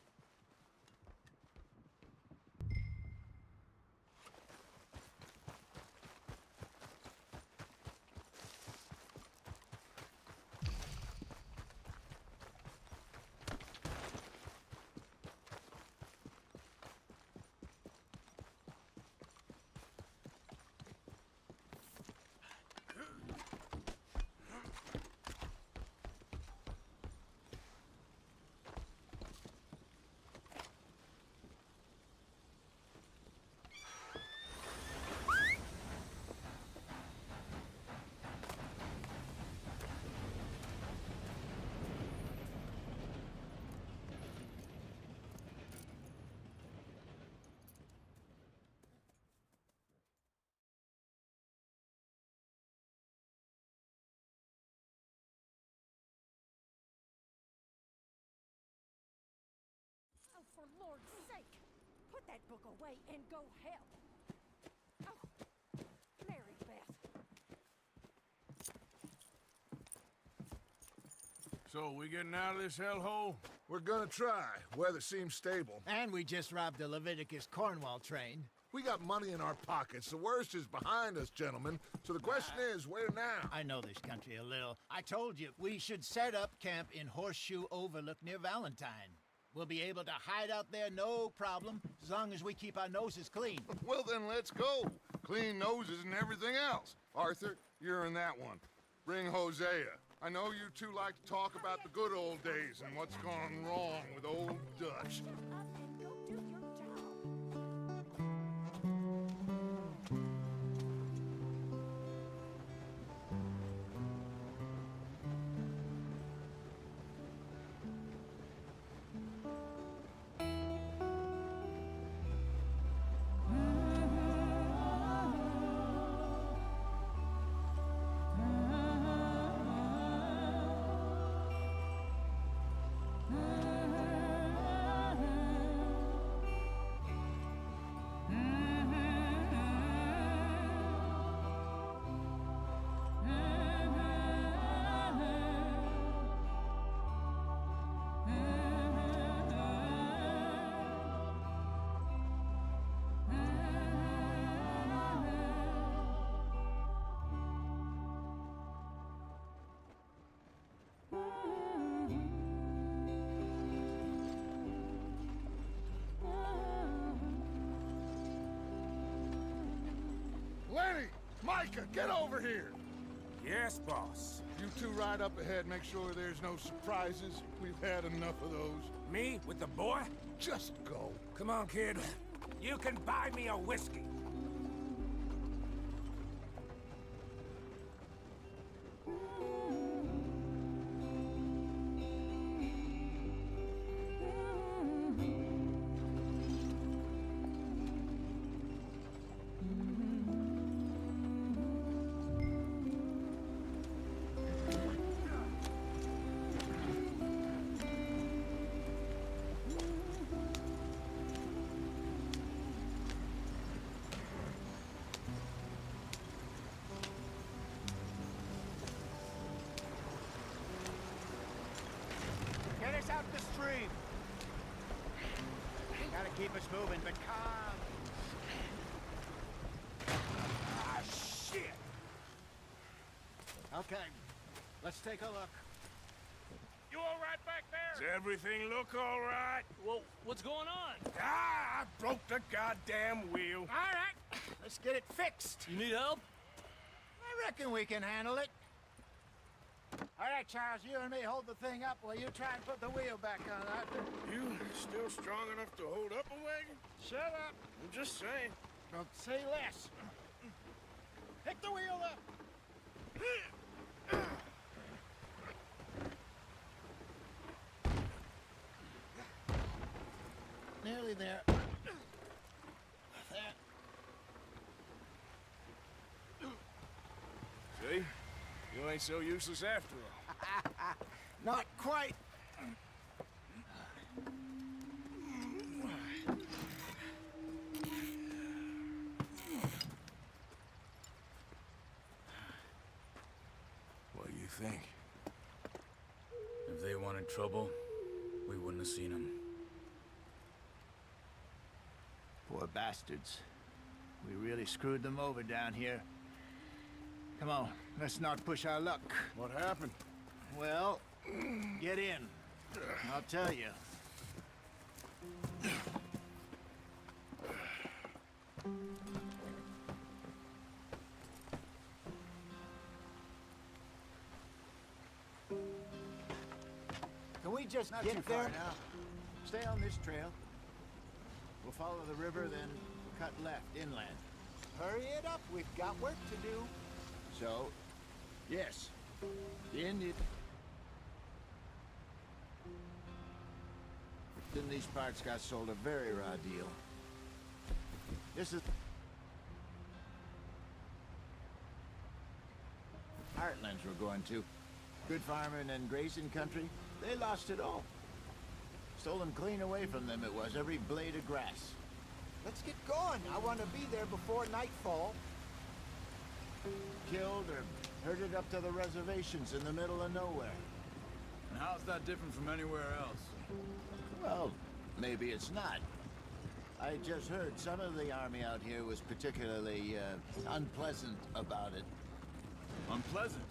Oh, for Lord's sake! Put that book away and go help! Oh, Mary Beth. So, we getting out of this hellhole? We're gonna try. Weather seems stable. And we just robbed the Leviticus Cornwall train. We got money in our pockets. The worst is behind us, gentlemen. So the question is, where now? I know this country a little. I told you, we should set up camp in Horseshoe Overlook near Valentine. We'll be able to hide out there no problem, as long as we keep our noses clean. Well, then let's go. Clean noses and everything else. Arthur, you're in that one. Bring Hosea. I know you two like to talk about the good old days and what's gone wrong with old Dutch. Up and go do your job. Lenny! Micah, get over here! Yes, boss. You two ride up ahead, make sure there's no surprises. We've had enough of those. Me with the boy? Just go. Come on, kid. You can buy me a whiskey. keep us moving, but calm. Ah, shit! Okay, let's take a look. You all right back there? Does everything look all right? Well, what's going on? Ah, I broke the goddamn wheel. All right, let's get it fixed. You need help? I reckon we can handle it. All right, Charles, you and me hold the thing up while you try and put the wheel back on, Arthur. You still strong enough to hold up a wagon? Shut up. I'm just saying. Don't say less. Pick the wheel up. Nearly there. There. See? You ain't so useless after all. Not quite. What do you think? If they wanted trouble, we wouldn't have seen them. Poor bastards. We really screwed them over down here. Come on, let's not push our luck. What happened? Well, get in. I'll tell you. Can we just Not get too there? far now. Stay on this trail. We'll follow the river, then cut left inland. Hurry it up, we've got work to do. So, yes, the Indian in these parts got sold a very raw deal. This is Heartlands we're going to. Good farming and grazing country. They lost it all. Stolen clean away from them it was, every blade of grass. Let's get going. I want to be there before nightfall. Killed or herded up to the reservations in the middle of nowhere. And how's that different from anywhere else? Well, maybe it's not. I just heard some of the army out here was particularly unpleasant about it. Unpleasant?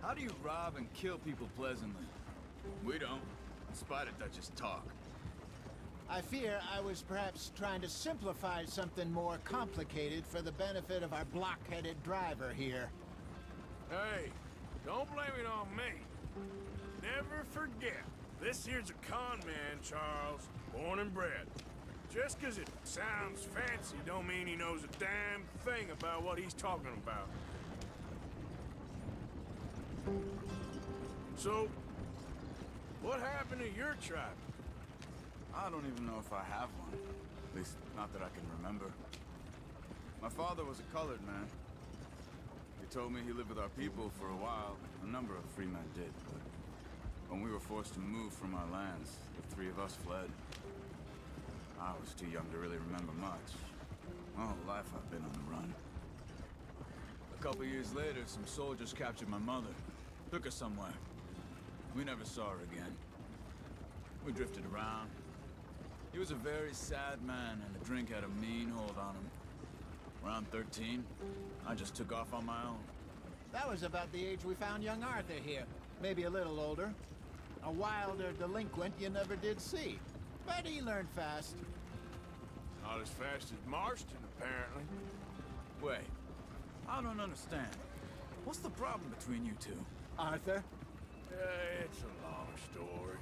How do you rob and kill people pleasantly? We don't, in spite of Dutch's talk. I fear I was perhaps trying to simplify something more complicated for the benefit of our block-headed driver here. Hey, don't blame it on me. Never forget, this here's a con man, Charles, born and bred. Just 'cause it sounds fancy don't mean he knows a damn thing about what he's talking about. So, what happened to your tribe? I don't even know if I have one. At least, not that I can remember. My father was a colored man. He told me he lived with our people for a while. A number of free men did, but when we were forced to move from our lands, the three of us fled. I was too young to really remember much. My whole life I've been on the run. A couple years later, some soldiers captured my mother. Took her somewhere. We never saw her again. We drifted around. He was a very sad man, and the drink had a mean hold on him. Around 13, I just took off on my own. That was about the age we found young Arthur here. Maybe a little older. A wilder delinquent you never did see. But he learned fast. Not as fast as Marston, apparently. Wait, I don't understand. What's the problem between you two? Arthur? It's a long story.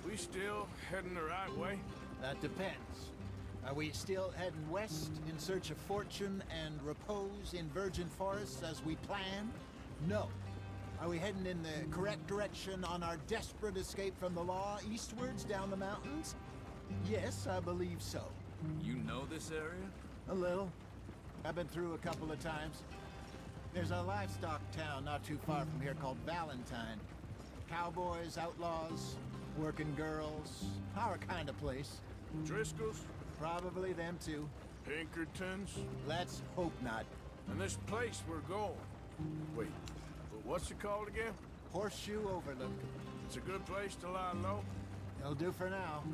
We still heading the right way? That depends. Are we still heading west in search of fortune and repose in virgin forests as we planned? No. Are we heading in the correct direction on our desperate escape from the law eastwards down the mountains? Yes, I believe so. You know this area? A little. I've been through a couple of times. There's a livestock town not too far from here called Valentine. Cowboys, outlaws, working girls, our kind of place. Driscoll's? Probably them too. Pinkertons? Let's hope not. And this place we're going. Wait, what's it called again? Horseshoe Overlook. It's a good place to lie low. It'll do for now.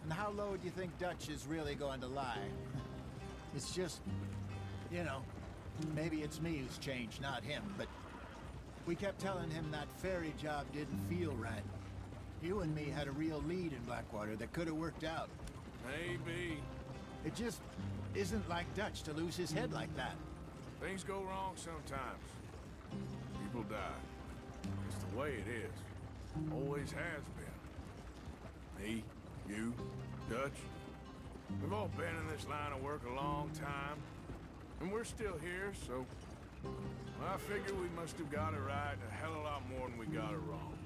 And how low do you think Dutch is really going to lie? It's just, you know, maybe it's me who's changed, not him, but we kept telling him that ferry job didn't feel right. You and me had a real lead in Blackwater that could have worked out. Maybe. It just isn't like Dutch to lose his head like that. Things go wrong sometimes. People die. It's the way it is. Always has been. Me, you, Dutch. We've all been in this line of work a long time. And we're still here, so... well, I figure we must have got it right a hell of a lot more than we got it wrong.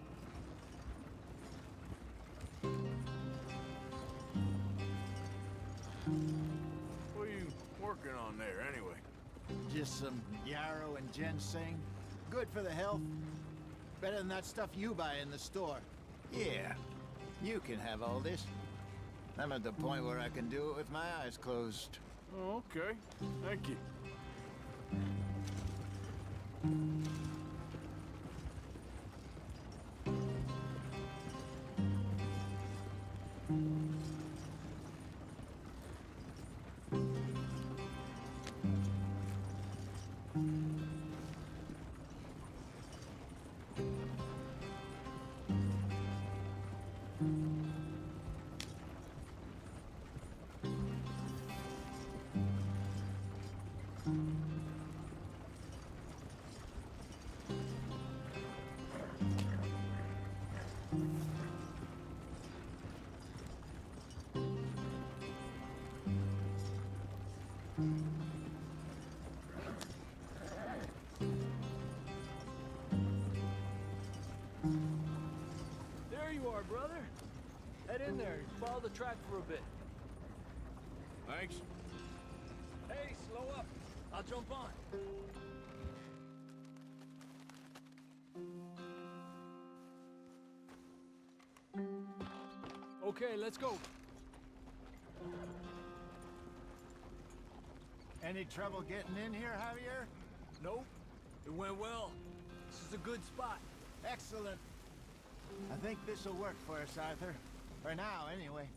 What are you working on there, anyway? Just some yarrow and ginseng. Good for the health. Better than that stuff you buy in the store. Yeah, you can have all this. I'm at the point where I can do it with my eyes closed. Oh, okay. Thank you. There you are, brother. Head in there. Follow the track for a bit. Thanks. Hey, slow up. I'll jump on. Okay, let's go. Any trouble getting in here, Javier? Nope. It went well. This is a good spot. Excellent. I think this'll work for us, Arthur. For now, anyway.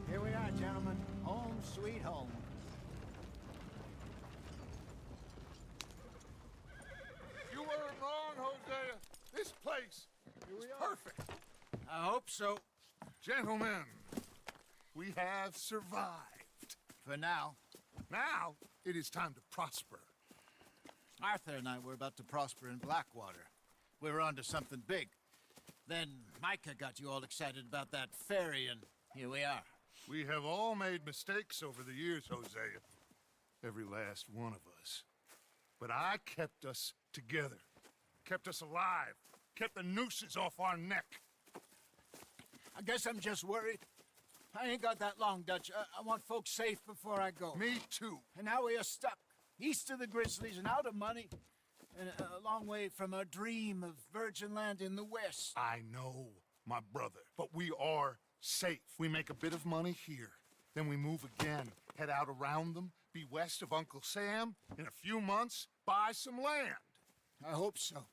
Here we are, gentlemen. Home sweet home. You weren't wrong, Hosea. This place is perfect. I hope so. Gentlemen, we have survived. For now. Now, it is time to prosper. Arthur and I were about to prosper in Blackwater. We were onto something big. Then Micah got you all excited about that ferry, and here we are. We have all made mistakes over the years, Hosea. Every last one of us. But I kept us together. Kept us alive. Kept the nooses off our neck. I guess I'm just worried. I ain't got that long, Dutch. I want folks safe before I go. Me too. And now we are stuck. East of the Grizzlies and out of money. And a long way from our dream of virgin land in the west. I know, my brother. But we are safe. We make a bit of money here. Then we move again. Head out around them. Be west of Uncle Sam. In a few months, buy some land. I hope so.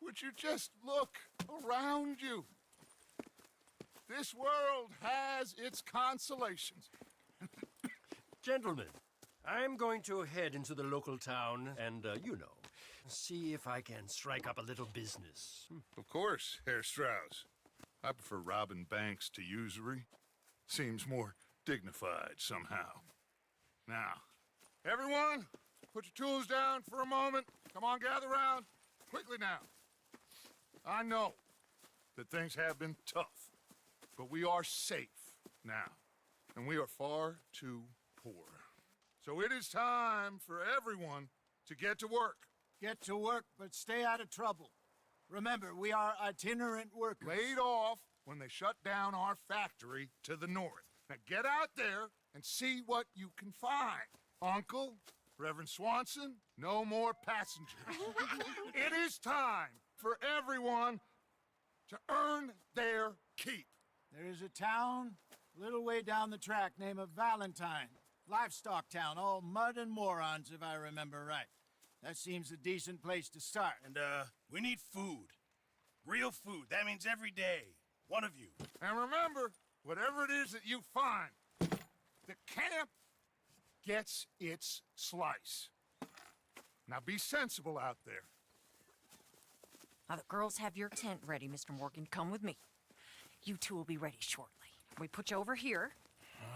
Would you just look around you? This world has its consolations. Gentlemen, I'm going to head into the local town and, you know, see if I can strike up a little business. Of course, Herr Strauss. I prefer robbing banks to usury. Seems more dignified somehow. Now, everyone, put your tools down for a moment. Come on, gather round. Quickly now. I know that things have been tough, but we are safe now, and we are far too poor. So it is time for everyone to get to work. Get to work, but stay out of trouble. Remember, we are itinerant workers. Laid off when they shut down our factory to the north. Now get out there and see what you can find. Uncle, Reverend Swanson, no more passengers. It is time for everyone to earn their keep. There is a town a little way down the track named Valentine. Livestock town, all mud and morons, if I remember right. That seems a decent place to start. And, we need food. Real food. That means every day. One of you. And remember, whatever it is that you find, the camp gets its slice. Now be sensible out there. Now, the girls have your tent ready, Mr. Morgan. Come with me. You two will be ready shortly. We put you over here.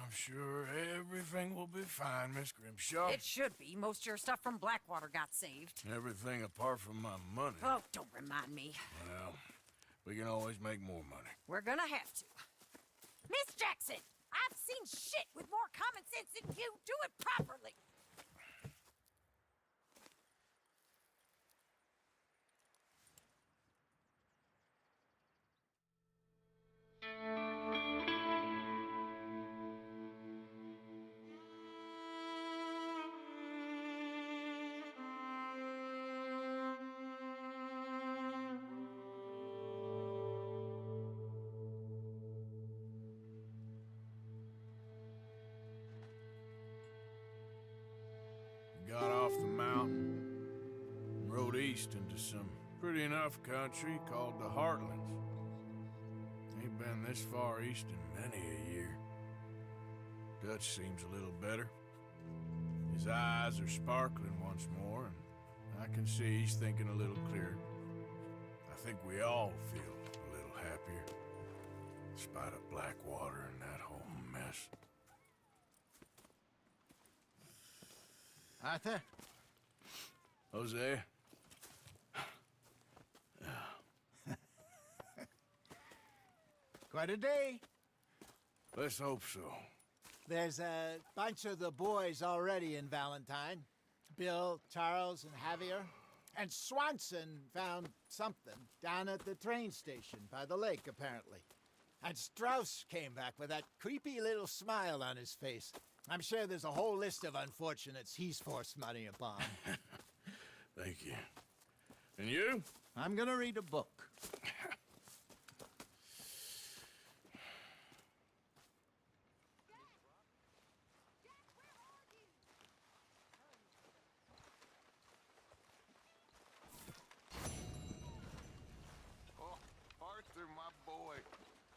I'm sure everything will be fine, Miss Grimshaw. It should be. Most of your stuff from Blackwater got saved. Everything apart from my money. Oh, don't remind me. Well, we can always make more money. We're gonna have to. Miss Jackson, I've seen shit with more common sense than you. Do it properly. Got off the mountain and rode east into some pretty enough country called the Heartlands. Ain't been this far east in many a year. Dutch seems a little better. His eyes are sparkling once more, and I can see he's thinking a little clearer. I think we all feel a little happier, in spite of Blackwater and that whole mess. Arthur? Jose? Quite a day. Let's hope so. There's a bunch of the boys already in Valentine. Bill, Charles, and Javier. And Swanson found something down at the train station by the lake, apparently. And Strauss came back with that creepy little smile on his face. I'm sure there's a whole list of unfortunates he's forced money upon. Thank you. And you? I'm gonna read a book. Oh, Arthur, my boy.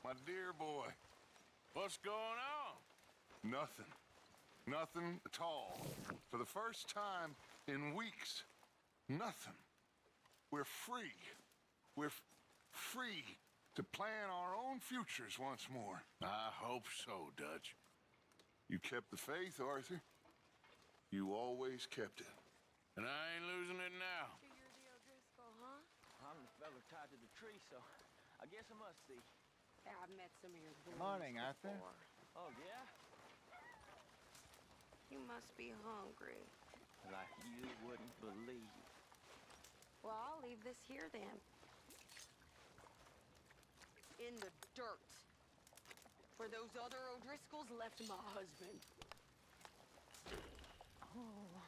My dear boy. What's going on? Nothing. Nothing at all. For the first time in weeks, nothing. We're free. We're free to plan our own futures once more. I hope so, Dutch. You kept the faith, Arthur. You always kept it. And I ain't losing it now. You're the O'Driscoll, huh? I'm the fella tied to the tree, so I guess I must be. Yeah, I've met some of your boys. Morning, Arthur. Oh, yeah? You must be hungry. Like you wouldn't believe. Well, I'll leave this here then. In the dirt. Where those other O'Driscolls left my husband. Oh.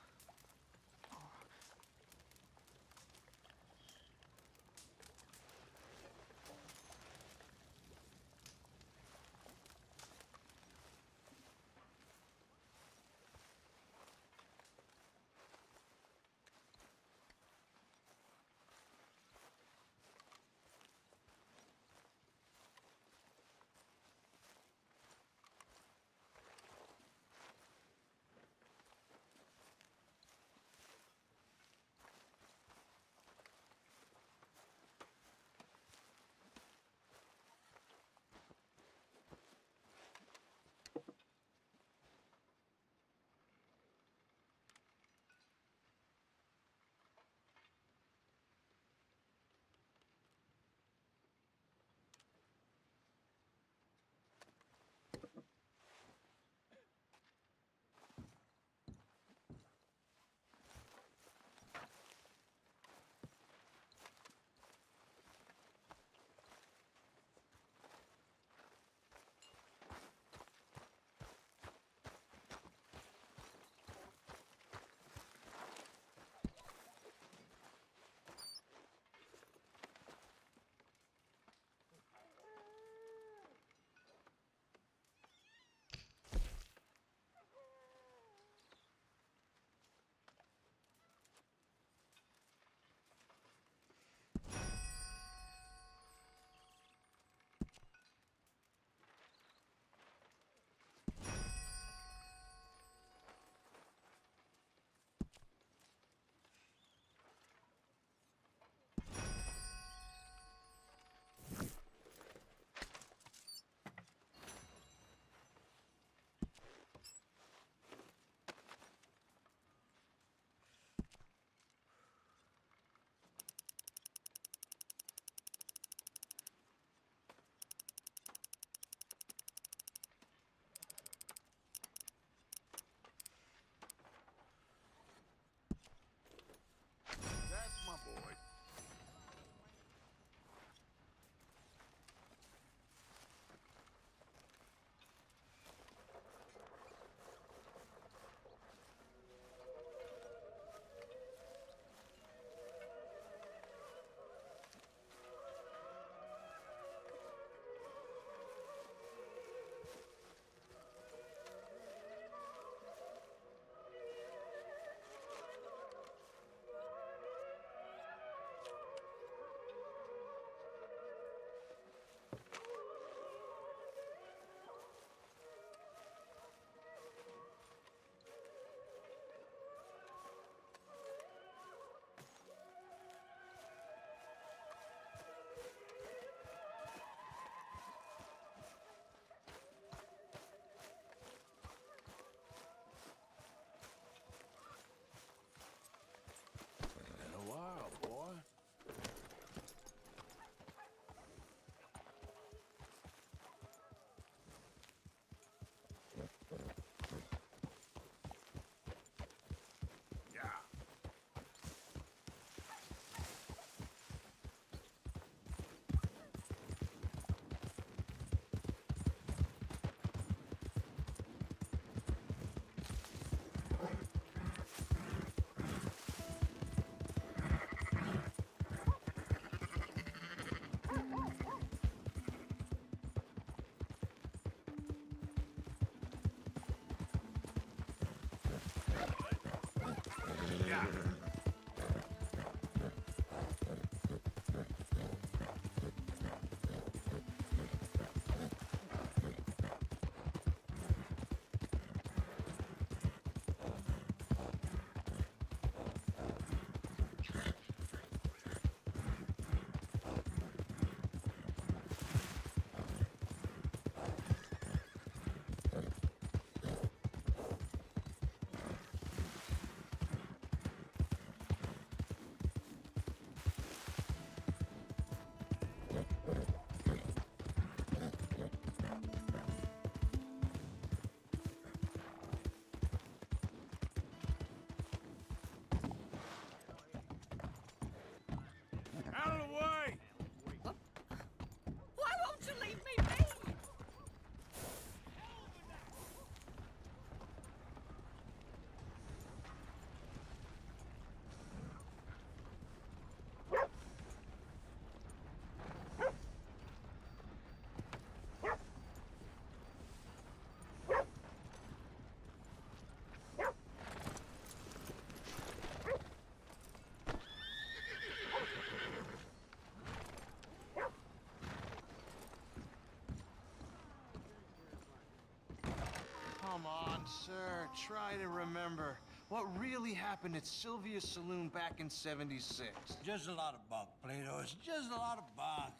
Sir, try to remember what really happened at Sylvia's Saloon back in '76. Just a lot of bunk, Plato. It's just a lot of bunk.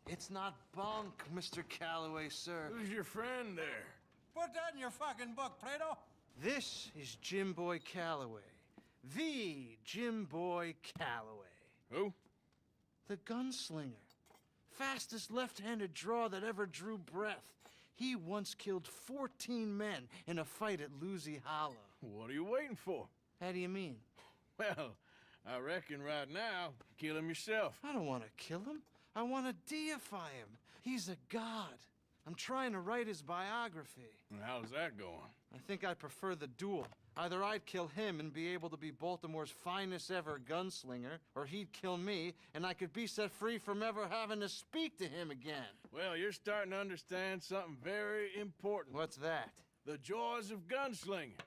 It's not bunk, Mr. Calloway, sir. Who's your friend there? Put that in your fucking book, Plato. This is Jim Boy Calloway. The Jim Boy Calloway. Who? The gunslinger. Fastest left-handed draw that ever drew breath. He once killed 14 men in a fight at Lucy Hollow. What are you waiting for? How do you mean? Well, I reckon right now, kill him yourself. I don't want to kill him. I want to deify him. He's a god. I'm trying to write his biography. And how's that going? I think I prefer the duel. Either I'd kill him and be able to be Baltimore's finest ever gunslinger, or he'd kill me and I could be set free from ever having to speak to him again. Well, you're starting to understand something very important. What's that? The joys of gunslinging.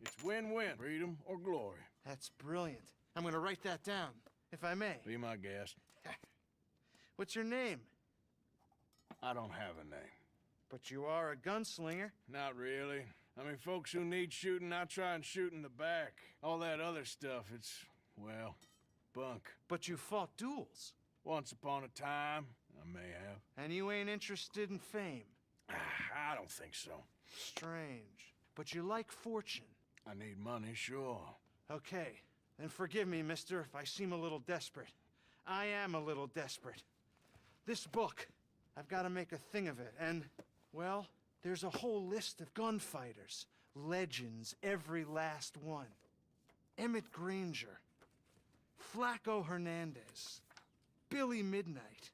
It's win-win, freedom or glory. That's brilliant. I'm gonna write that down, if I may. Be my guest. What's your name? I don't have a name. But you are a gunslinger. Not really. I mean, folks who need shooting, I try and shoot in the back. All that other stuff, it's, well, bunk. But you fought duels. Once upon a time, I may have. And you ain't interested in fame. I don't think so. Strange. But you like fortune. I need money, sure. Okay, then forgive me, mister, if I seem a little desperate. I am a little desperate. This book, I've got to make a thing of it, and, well, there's a whole list of gunfighters. Legends, every last one. Emmett Granger, Flaco Hernandez, Billy Midnight,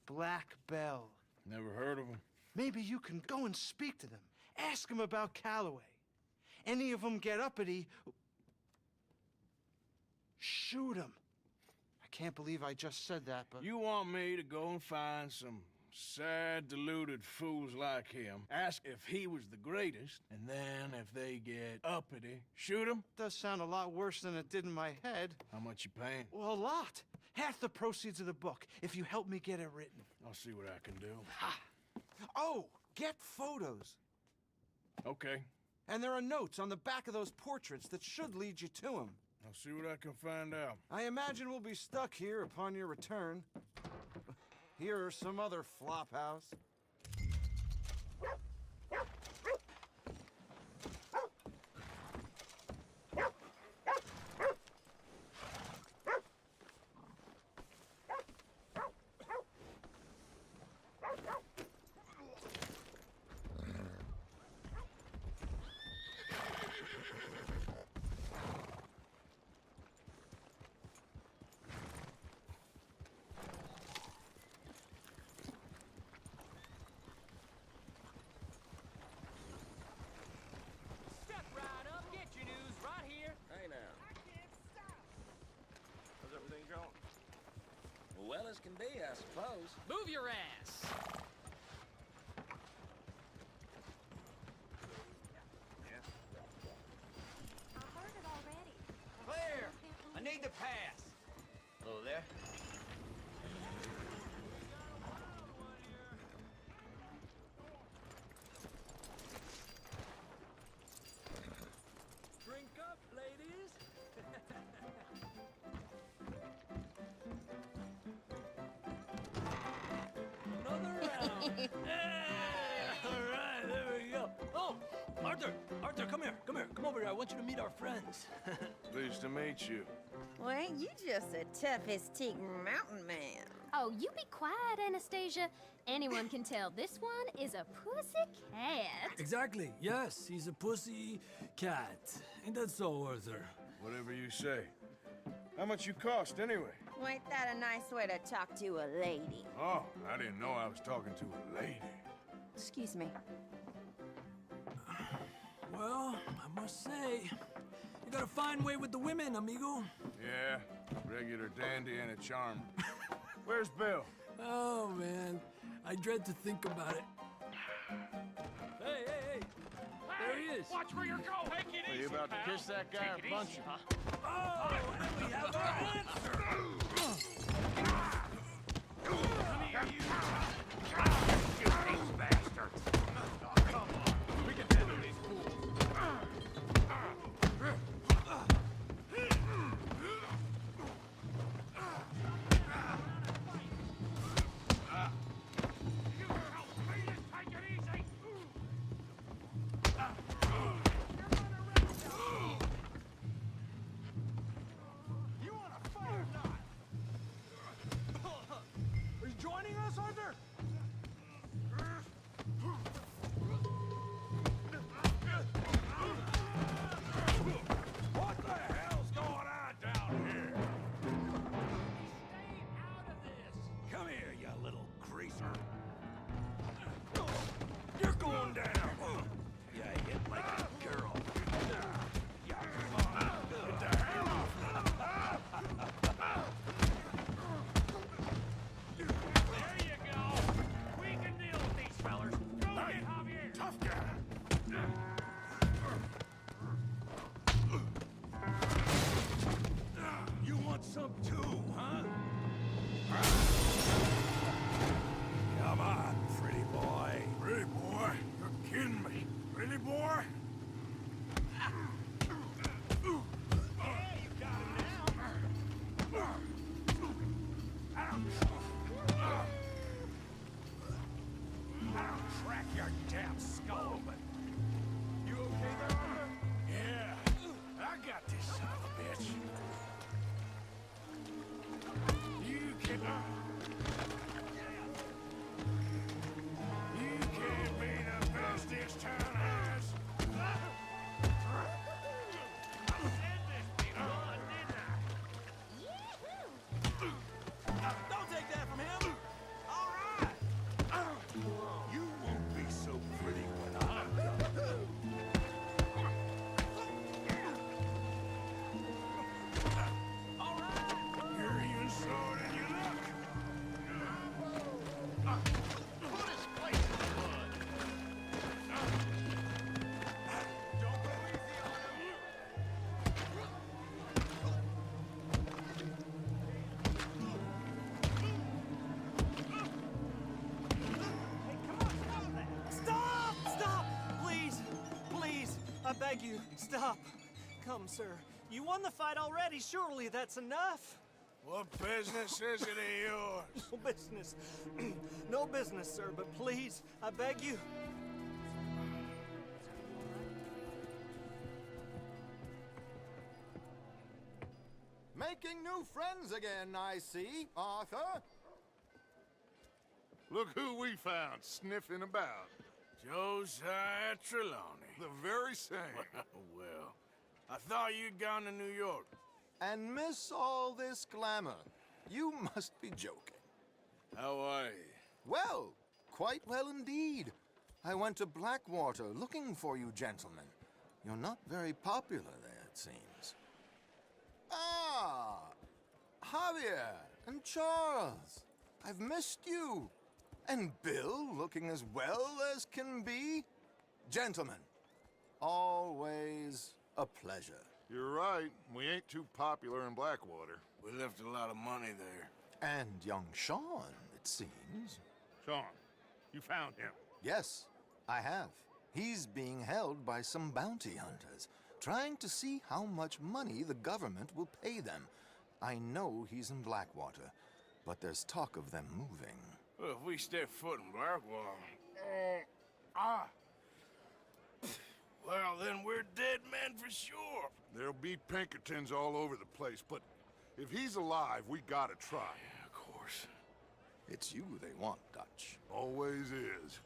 Black Bell. Never heard of them. Maybe you can go and speak to them. Ask them about Calloway. Any of them get uppity, shoot them. I can't believe I just said that, but... You want me to go and find some sad, deluded fools like him, ask if he was the greatest, and then if they get uppity, shoot him? Does sound a lot worse than it did in my head. How much you paying? Well, a lot. Half the proceeds of the book, if you help me get it written. I'll see what I can do. Ha! Oh, get photos. Okay. And there are notes on the back of those portraits that should lead you to him. I'll see what I can find out. I imagine we'll be stuck here upon your return. Here or some other flop house. Well as can be, I suppose. Move your ass! Yeah. I heard it already. Clear! I need to pass. Hello there. Drink up, ladies! All right, there we go. Oh, Arthur, come here. Come over here. I want you to meet our friends. Pleased to meet you. Well, ain't you just a tough-as-teak mountain man? Oh, you be quiet, Anastasia. Anyone can tell this one is a pussy cat. Exactly. Yes, he's a pussy cat. Ain't that so, Arthur? Whatever you say. How much you cost, anyway? Well, ain't that a nice way to talk to a lady? Oh, I didn't know I was talking to a lady. Excuse me. Well, I must say, you got a fine way with the women, amigo. Yeah, regular dandy and a charm. Where's Bill? Oh, man. I dread to think about it. Hey! There he is. Watch where you're going. Take it easy, Are you about to pal. kiss that guy or punch him? Oh, and we have our answer! Come here, you. Shoot these bastards. Come on. We can handle these fools. You can't be the best this town has. Don't take that from him! All right! You won't be so pretty when I'm done. All right! You're even slower than you look. Put his face in the mud. Don't go easy on him. Stop! Stop! Please! Please! I beg you, stop. Come, sir. You won the fight already. Surely that's enough. What business is it of yours? No business. No business, sir, but please, I beg you. Making new friends again, I see, Arthur. Look who we found sniffing about. Josiah Trelawney. The very same. Well, I thought you'd gone to New York. And miss all this glamour. You must be joking. How are you? Well, quite well indeed. I went to Blackwater looking for you gentlemen. You're not very popular there, it seems. Ah! Javier and Charles. I've missed you. And Bill looking as well as can be. Gentlemen, always a pleasure. You're right. We ain't too popular in Blackwater. We left a lot of money there. And young Sean, it seems. Sean, you found him? Yes, I have. He's being held by some bounty hunters, trying to see how much money the government will pay them. I know he's in Blackwater, but there's talk of them moving. Well, if we step foot in Blackwater... Well, then we're dead men for sure. There'll be Pinkertons all over the place, but if he's alive, we gotta try. Yeah, of course. It's you they want, Dutch. Always is.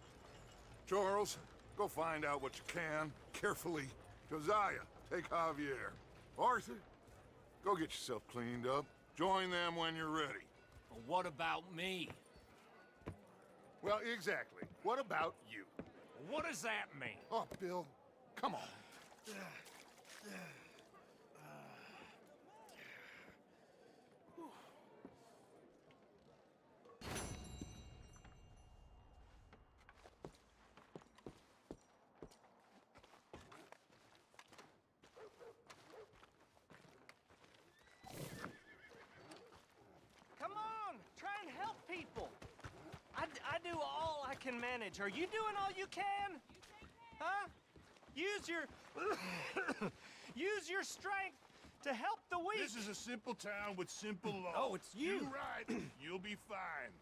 Charles, go find out what you can, carefully. Josiah, take Javier. Arthur, go get yourself cleaned up. Join them when you're ready. Well, what about me? Well, exactly. What about you? What does that mean? Oh, Bill, come on. Come on, try and help people. I do all I can manage. Are you doing all you can? Huh? Use your use your strength to help the weak. This is a simple town with simple laws. Oh, it's you. Do right. You'll be fine.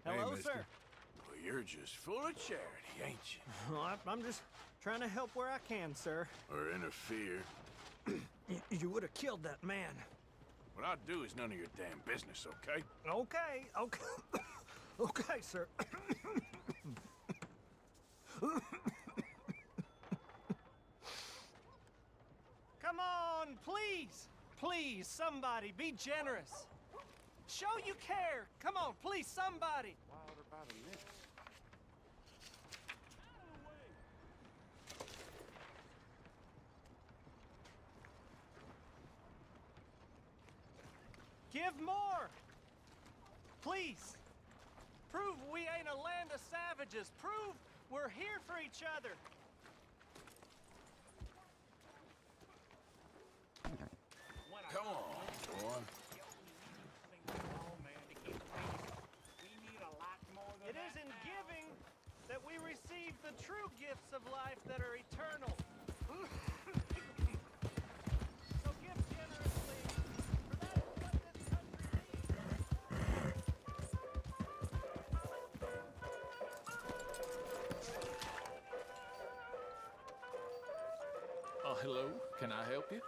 Hello, Hey, sir. Well, you're just full of charity, ain't you? Well, I'm just trying to help where I can, sir. Or interfere. You would have killed that man. What I do is none of your damn business, okay? Okay, okay. Okay, sir. Come on, please. Please, somebody, be generous. Show you care. Come on, please, somebody. Wilder by the lips. Give more. Please. Prove we ain't a land of savages. Prove we're here for each other. Come on, boy. It is in giving that we receive the true gifts of life that are eternal. So give generously, for that is what this country needs. Hello, can I help you?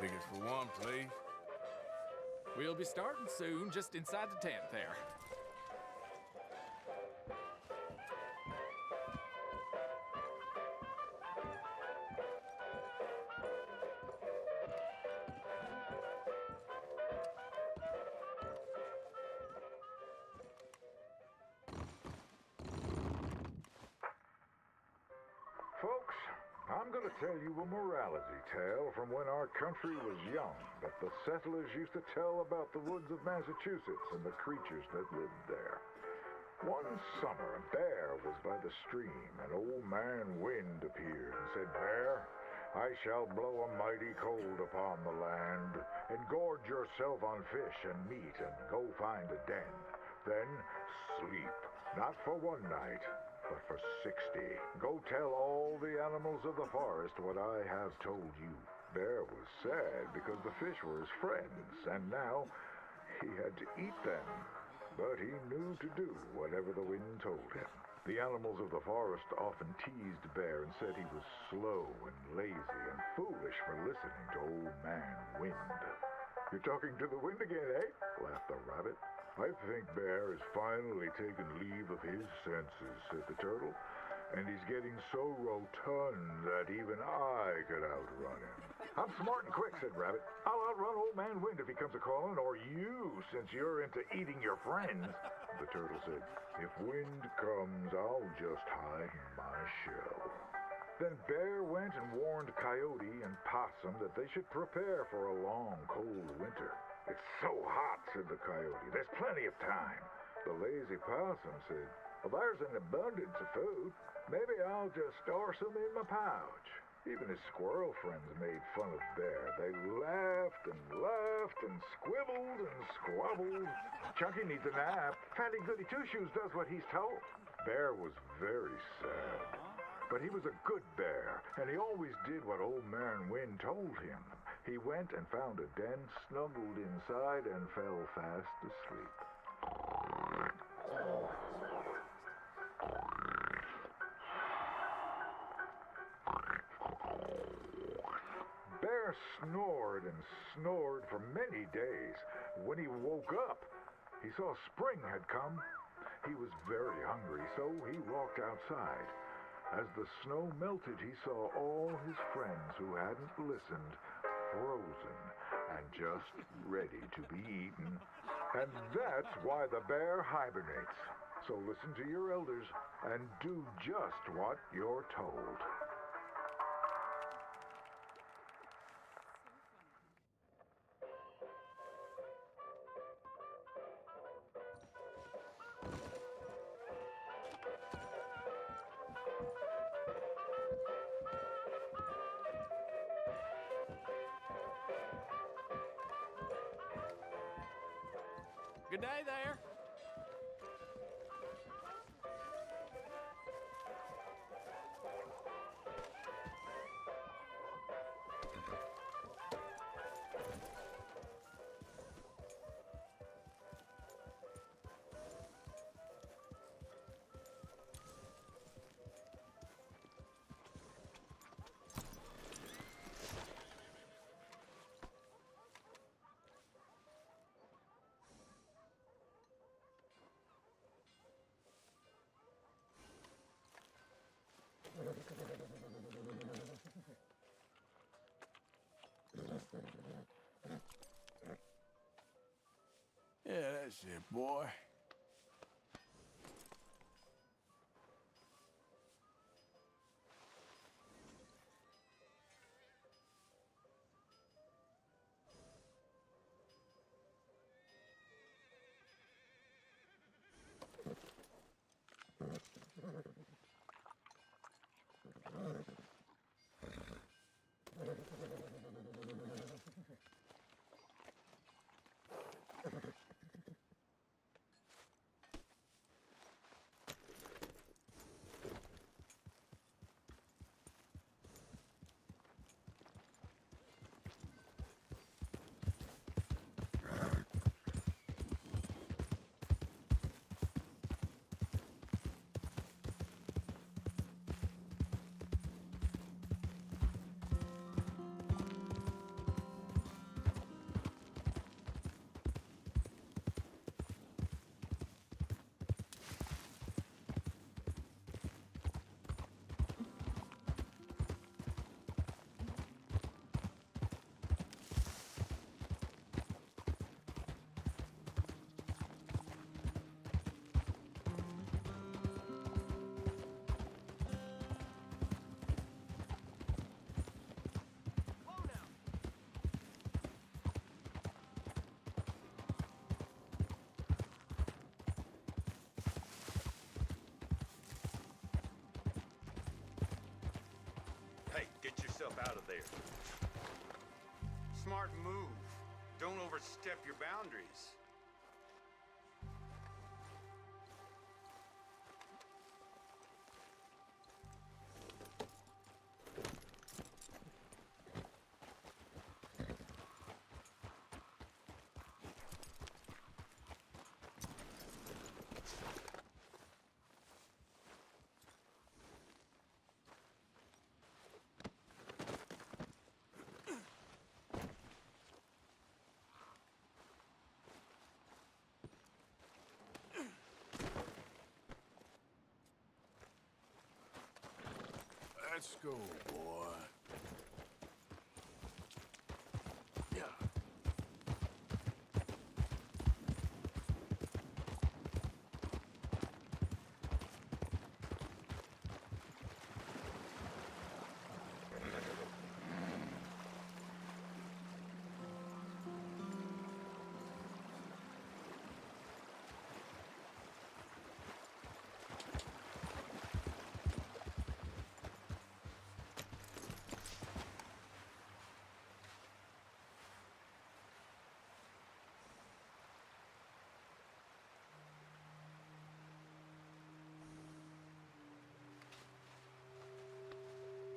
Tickets for one, please. We'll be starting soon, just inside the tent there. Folks, I'm gonna tell you a morality tale from when our country was young that the settlers used to tell about the woods of Massachusetts and the creatures that lived there. One summer, a bear was by the stream, and old man Wind appeared and said, "Bear, I shall blow a mighty cold upon the land, and gorge yourself on fish and meat, and go find a den. Then sleep, not for one night, but for 60. Go tell all the animals of the forest what I have told you." Bear was sad because the fish were his friends, and now he had to eat them. But he knew to do whatever the wind told him. The animals of the forest often teased Bear and said he was slow and lazy and foolish for listening to old man Wind. "You're talking to the wind again, eh?" laughed the rabbit. "I think Bear has finally taken leave of his senses," said the turtle. "And he's getting so rotund that even I could outrun him." "I'm smart and quick," said Rabbit. "I'll outrun old man Wind if he comes a-calling, or you, since you're into eating your friends." The turtle said, "If Wind comes, I'll just hide in my shell." Then Bear went and warned Coyote and Possum that they should prepare for a long, cold winter. "It's so hot," said the Coyote. "There's plenty of time." The lazy Possum said, "Well, there's an abundance of food. Maybe I'll just store some in my pouch." Even his squirrel friends made fun of Bear. They laughed and squibbled and squabbled. "Chunky needs a nap. Fatty Goody Two-Shoes does what he's told." Bear was very sad. But he was a good bear, and he always did what old man Wind told him. He went and found a den, snuggled inside, and fell fast asleep. Bear snored and snored for many days. When he woke up, he saw spring had come. He was very hungry, so he walked outside. As the snow melted, he saw all his friends who hadn't listened, frozen and just ready to be eaten. And that's why the bear hibernates. So listen to your elders and do just what you're told. Good day there. Yeah, that's it, boy. yourself out of there. Smart move. Don't overstep your boundaries. Let's go, boy. Yeah.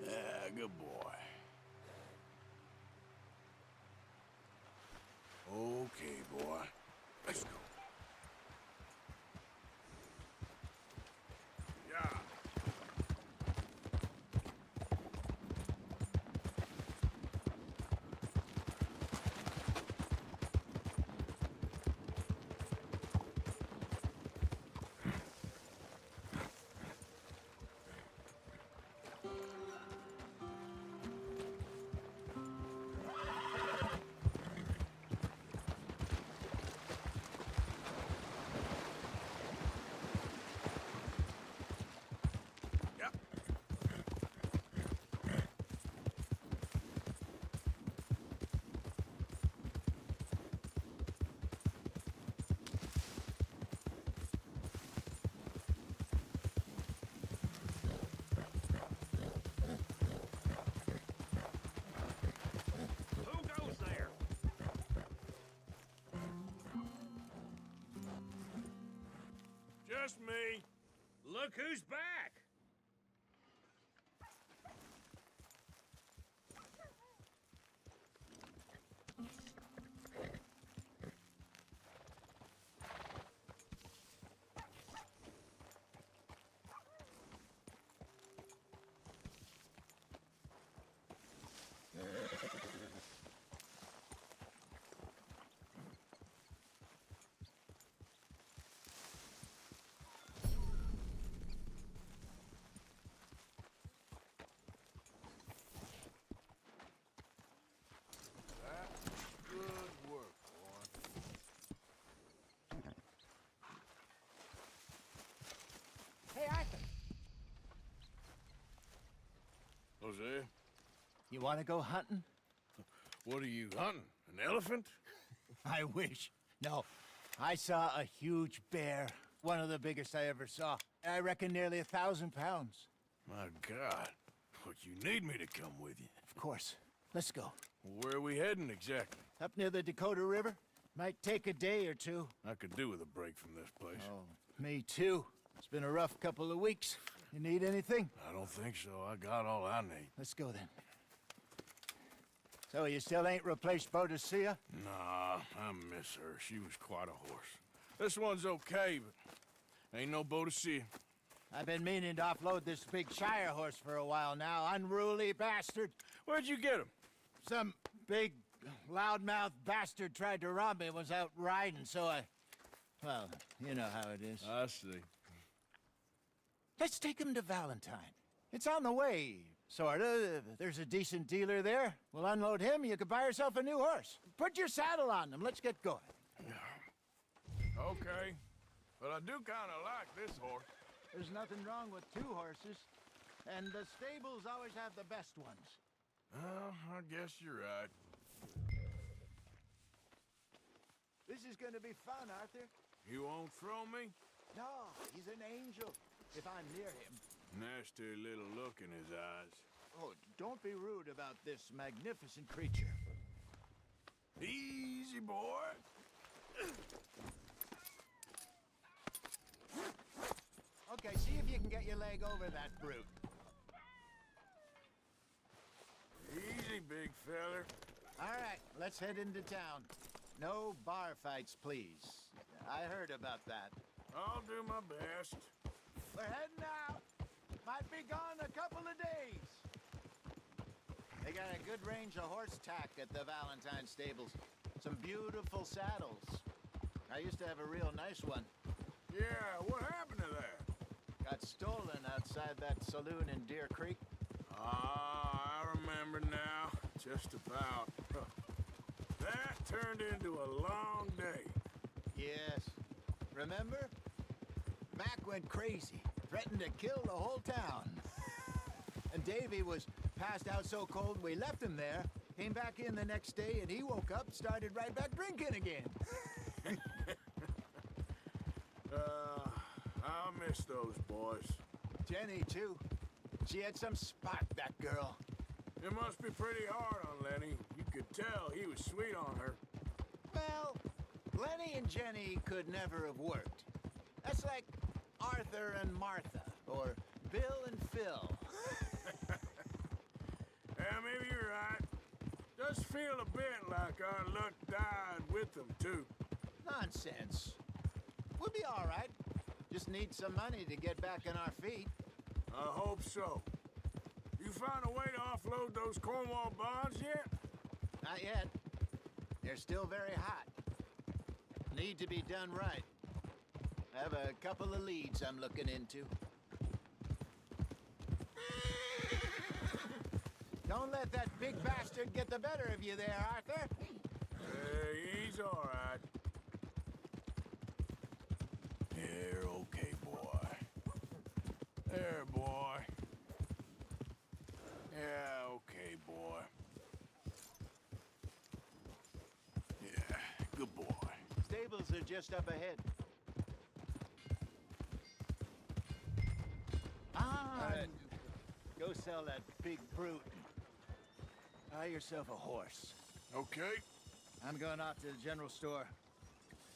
Yeah, good boy. Okay, boy. Let's go. Yeah. Just me. Look who's back! Good work, boy. Hey, Arthur. Jose? You want to go hunting? What are you hunting? An elephant? I wish. No. I saw a huge bear. One of the biggest I ever saw. I reckon nearly 1,000 pounds. My God. What, you need me to come with you? Of course. Let's go. Where are we heading exactly? Up near the Dakota River. Might take a day or two. I could do with a break from this place. Oh, me too. It's been a rough couple of weeks. You need anything? I don't think so. I got all I need. Let's go then. So you still ain't replaced Boadicea? Nah, I miss her. She was quite a horse. This one's okay, but ain't no Boadicea. I've been meaning to offload this big Shire horse for a while now. Unruly bastard. Where'd you get him? Some big, loudmouth bastard tried to rob me and was out riding, so I... Well, you know how it is. I see. Let's take him to Valentine. It's on the way, sorta. There's a decent dealer there. We'll unload him, you could buy yourself a new horse. Put your saddle on him, let's get going. Okay, but I do kind of like this horse. There's nothing wrong with two horses, and the stables always have the best ones. Well, I guess you're right. This is gonna be fun, Arthur. You won't throw me? No, he's an angel, if I'm near him. Nasty little look in his eyes. Oh, don't be rude about this magnificent creature. Easy, boy. Okay, see if you can get your leg over that brute. Easy, big feller. All right, let's head into town. No bar fights, please. I heard about that. I'll do my best. We're heading out. Might be gone a couple of days. They got a good range of horse tack at the Valentine stables. Some beautiful saddles. I used to have a real nice one. Yeah, what happened to that? Got stolen outside that saloon in Deer Creek. Ah, I remember now. Just about. That turned into a long day. Yes. Remember? Mac went crazy, threatened to kill the whole town. And Davy was passed out so cold we left him there, came back in the next day, and he woke up, started right back drinking again. I'll miss those boys. Jenny, too. She had some spot, that girl. It must be pretty hard on Lenny. You could tell he was sweet on her. Well, Lenny and Jenny could never have worked. That's like Arthur and Martha, or Bill and Phil. Yeah, maybe you're right. Does feel a bit like our luck died with them, too. Nonsense. We'll be all right. Just need some money to get back on our feet. I hope so. You found a way to offload those Cornwall bonds yet? Not yet. They're still very hot. Need to be done right. I have a couple of leads I'm looking into. Don't let that big bastard get the better of you there, Arthur. He's all right. Here, okay, boy. There, boy. Yeah, okay, boy. Yeah, good boy. Stables are just up ahead. Go sell that big brute. Buy yourself a horse. Okay. I'm going off to the general store.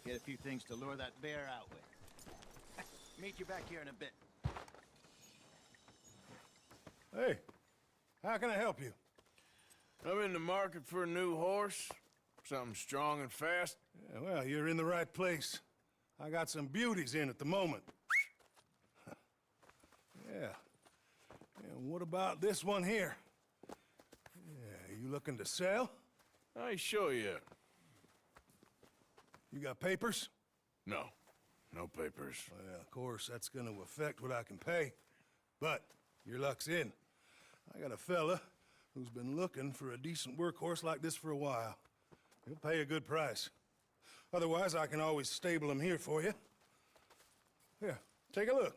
Get a few things to lure that bear out with. Meet you back here in a bit. Hey, how can I help you? I'm in the market for a new horse. Something strong and fast. Yeah, well, you're in the right place. I got some beauties in at the moment. Yeah. And what about this one here? Yeah, you looking to sell? I ain't sure yet. You got papers? No. No papers. Well, of course, that's gonna affect what I can pay. But your luck's in. I got a fella who's been looking for a decent workhorse like this for a while. He'll pay a good price. Otherwise, I can always stable him here for you. Here, take a look.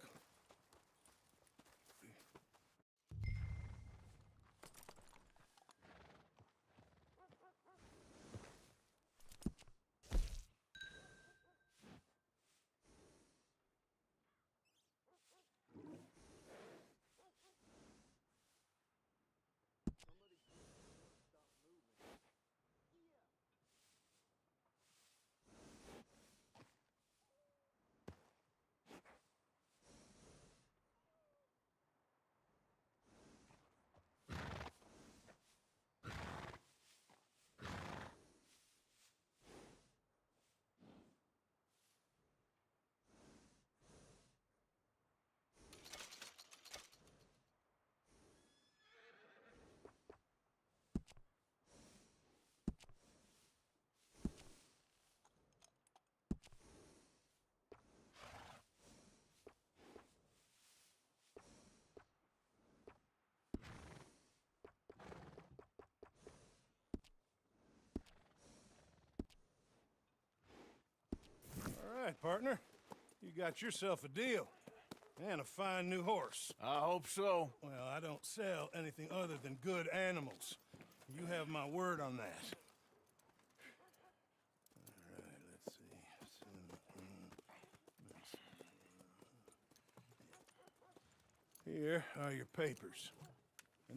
All right, partner. You got yourself a deal. And a fine new horse. I hope so. Well, I don't sell anything other than good animals. You have my word on that. All right, let's see. Here are your papers.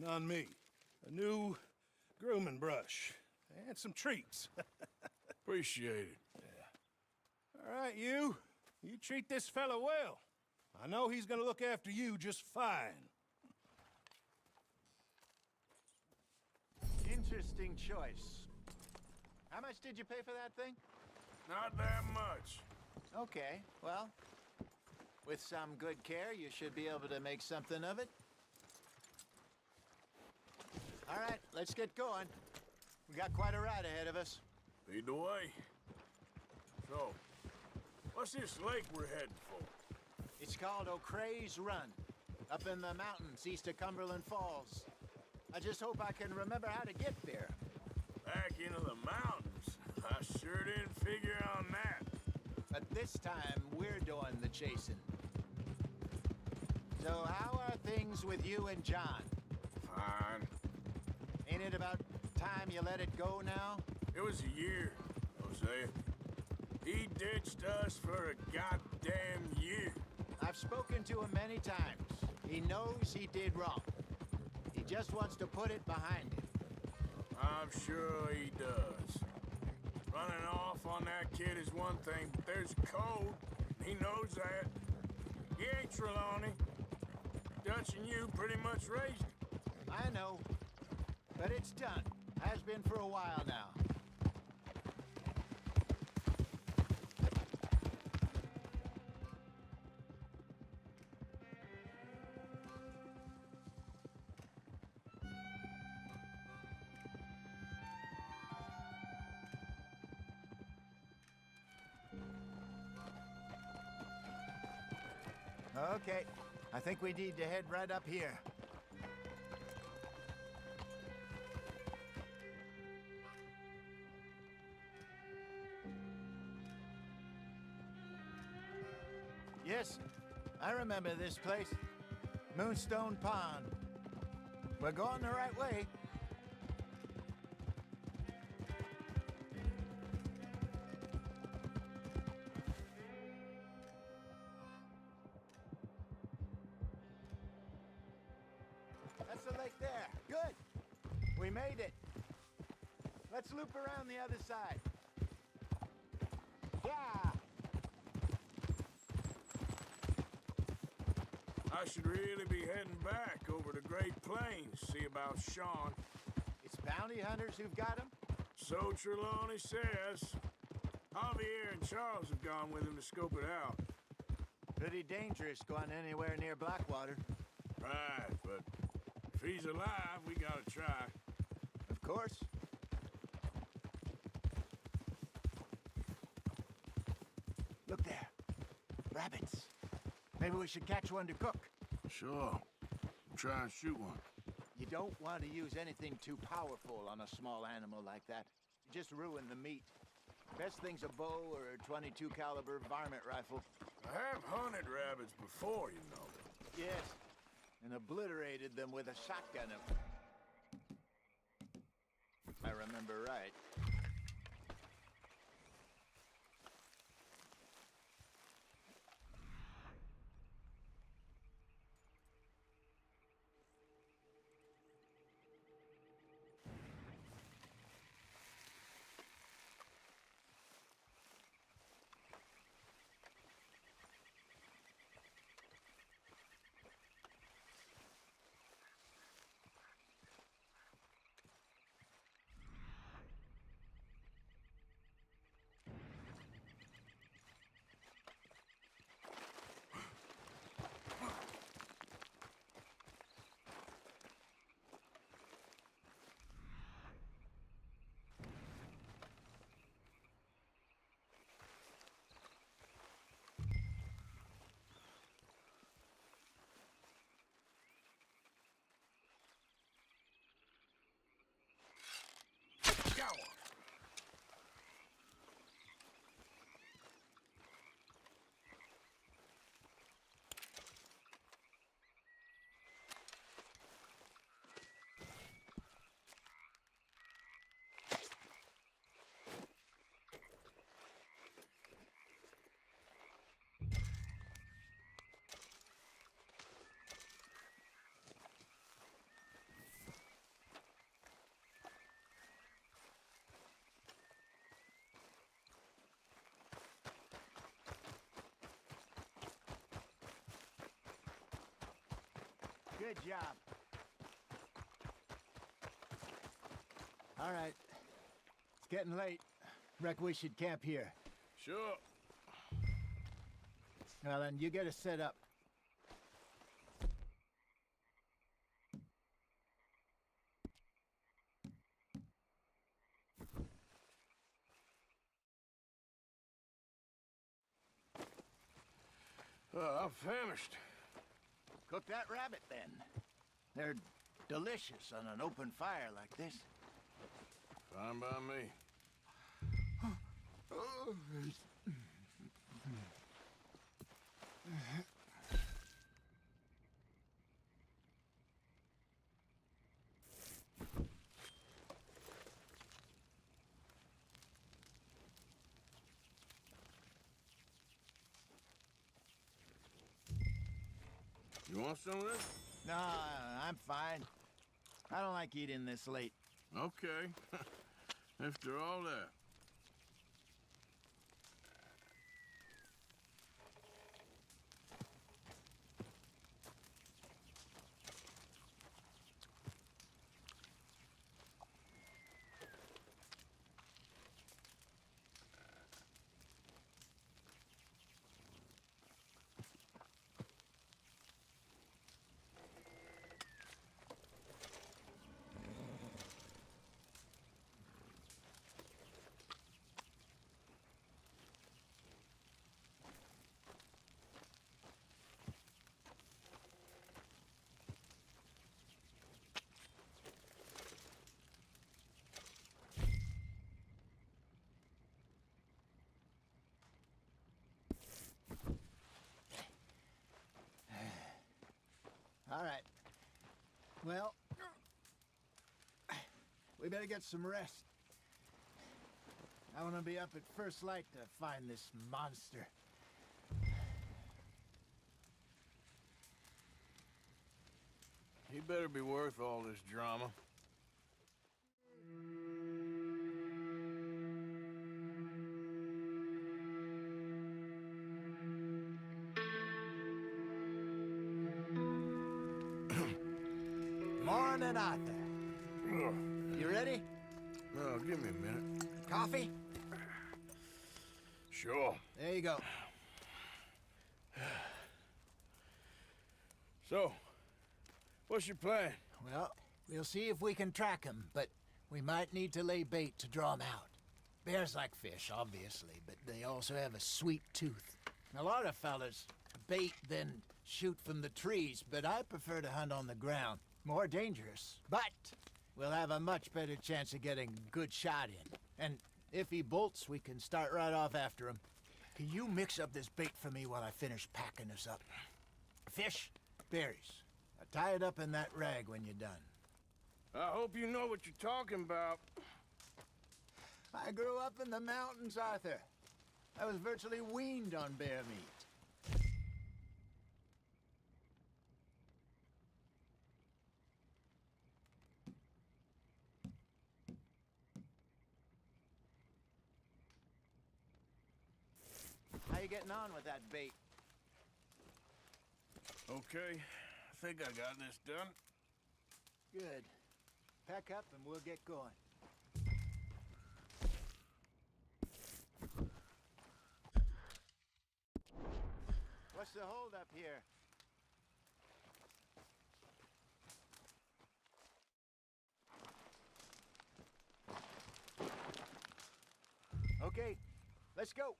And on me, a new grooming brush and some treats. Appreciate it. All right, you treat this fella well. I know he's gonna look after you just fine. Interesting choice. How much did you pay for that thing? Not that much. Okay, well, with some good care, you should be able to make something of it. All right, let's get going. We got quite a ride ahead of us. Lead the way. So, what's this lake we're heading for? It's called O'Creagh's Run, up in the mountains east of Cumberland Falls. I just hope I can remember how to get there. Back into the mountains? I sure didn't figure on that. But this time, we're doing the chasing. So how are things with you and John? Fine. Ain't it about time you let it go now? It was a year, Jose. He ditched us for a goddamn year. I've spoken to him many times. He knows he did wrong. He just wants to put it behind him. I'm sure he does. Running off on that kid is one thing, but there's code. He knows that. He ain't Trelawney. Dutch and you pretty much raised him. I know. But it's done. Has been for a while now. Okay, I think we need to head right up here. Yes, I remember this place. Moonstone Pond. We're going the right way. That's the lake there. Good. We made it. Let's loop around the other side. Yeah. I should really be heading back over the Great Plains, see about Sean. It's bounty hunters who've got him? So Trelawney says. Javier and Charles have gone with him to scope it out. Pretty dangerous going anywhere near Blackwater. Right, but if he's alive, we gotta try. Of course. Look there. Rabbits. Maybe we should catch one to cook. Sure. Try and shoot one. You don't want to use anything too powerful on a small animal like that. You just ruin the meat. Best thing's a bow or a .22 caliber varmint rifle. I have hunted rabbits before, you know. Yes, and obliterated them with a shotgun. If I remember right. Good job. All right. It's getting late. Reckon we should camp here. Sure. Well, then, you get us set up. I'm famished. Cook that rabbit, then. They're delicious on an open fire like this. Fine by me. You want some of this? No, I'm fine. I don't like eating this late. Okay. After all that. All right. Well, we better get some rest. I want to be up at first light to find this monster. He better be worth all this drama. Morning, Arthur. You ready? No, give me a minute. Coffee? Sure. There you go. So, what's your plan? Well, we'll see if we can track him, but we might need to lay bait to draw him out. Bears like fish, obviously, but they also have a sweet tooth. A lot of fellas bait, then shoot from the trees, but I prefer to hunt on the ground. More dangerous, but we'll have a much better chance of getting a good shot in. And if he bolts, we can start right off after him. Can you mix up this bait for me while I finish packing this up? Fish, berries. Tie it up in that rag when you're done. I hope you know what you're talking about. I grew up in the mountains, Arthur. I was virtually weaned on bear meat. How you getting on with that bait? Okay, I think I got this done. Good. Pack up and we'll get going. What's the holdup here? Okay, let's go.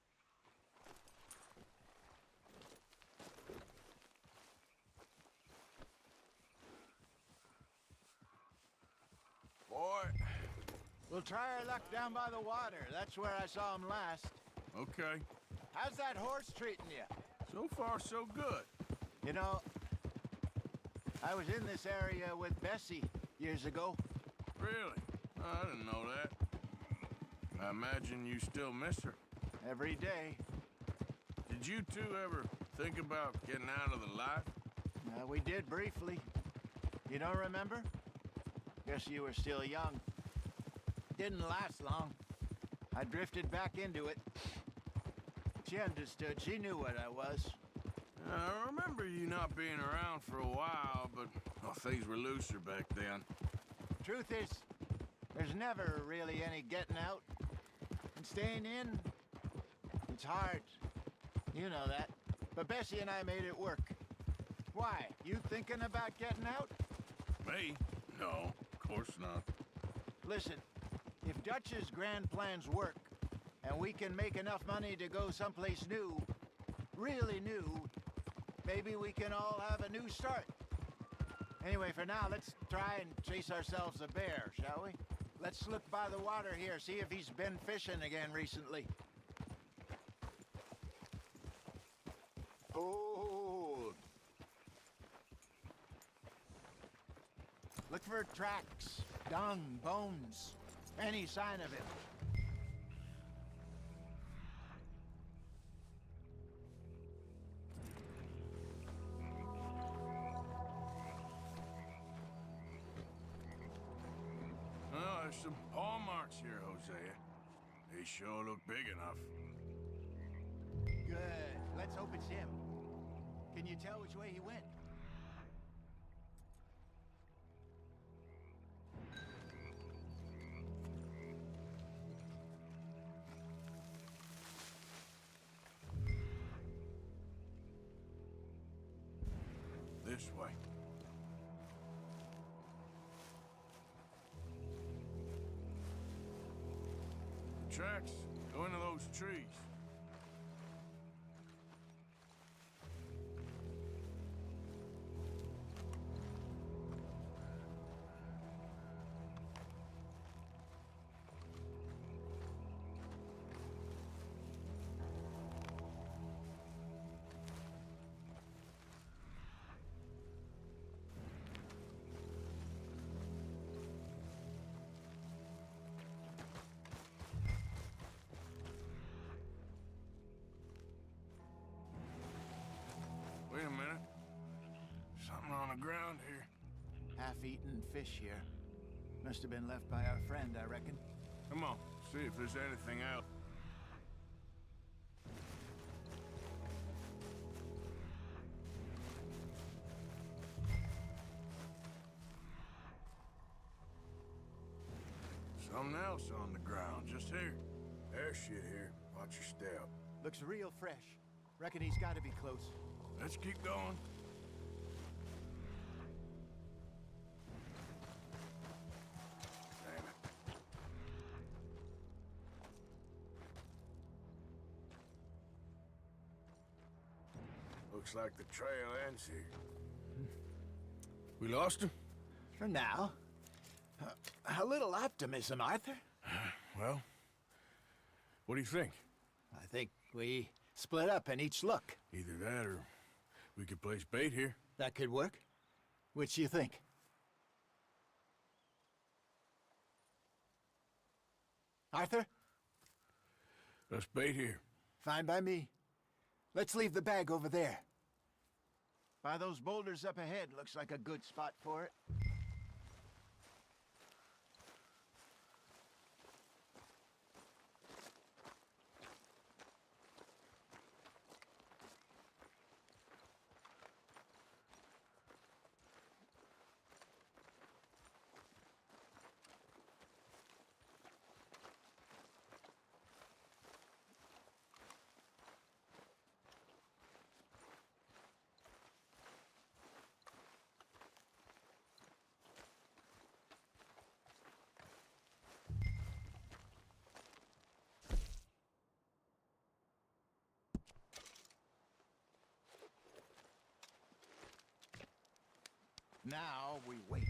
Boy. We'll try our luck down by the water. That's where I saw him last. Okay. How's that horse treating you? So far, so good. You know, I was in this area with Bessie years ago. Really? I didn't know that. I imagine you still miss her. Every day. Did you two ever think about getting out of the life? We did briefly. You don't remember? Guess you were still young. Didn't last long. I drifted back into it. She understood. She knew what I was. I remember you not being around for a while, but Well, things were looser back then. Truth is, there's never really any getting out. And staying in, it's hard. You know that. But Bessie and I made it work. Why? You thinking about getting out? Me? No, of course not. Listen, if Dutch's grand plans work, and we can make enough money to go someplace new, really new, maybe we can all have a new start. Anyway, for now, let's try and chase ourselves a bear, shall we? Let's look by the water here, see if he's been fishing again recently. Hold. Look for tracks, dung, bones, any sign of him. Oh, there's some paw marks here, Hosea. They sure look big enough. Good. Let's hope it's him. Can you tell which way he went? This way. The tracks go into those trees. Wait a minute. Something on the ground here. Half-eaten fish here. Must have been left by our friend, I reckon. Come on, see if there's anything else. Something else on the ground, just here. There's shit here. Watch your step. Looks real fresh. Reckon he's got to be close. Let's keep going. Damn it. Looks like the trail ends here. We lost him? For now. A little optimism, Arthur. Well, what do you think? I think we split up and each look. Either that or we could place bait here. That could work. Which do you think? Arthur? Let's bait here. Fine by me. Let's leave the bag over there. By those boulders up ahead, looks like a good spot for it. Now we wait.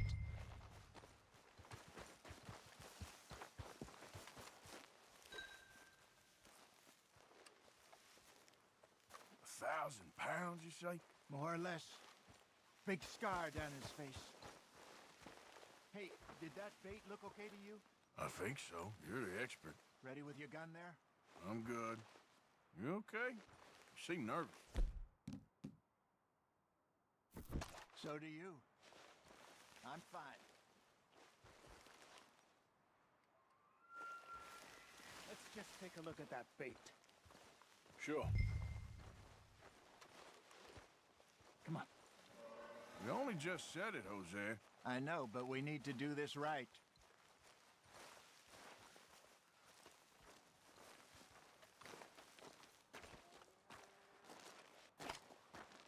£1,000, you say? More or less. Big scar down his face. Hey, did that bait look okay to you? I think so. You're the expert. Ready with your gun there? I'm good. You okay? You seem nervous. So do you. I'm fine. Let's just take a look at that bait. Sure. Come on. You only just said it, Jose. I know, but we need to do this right.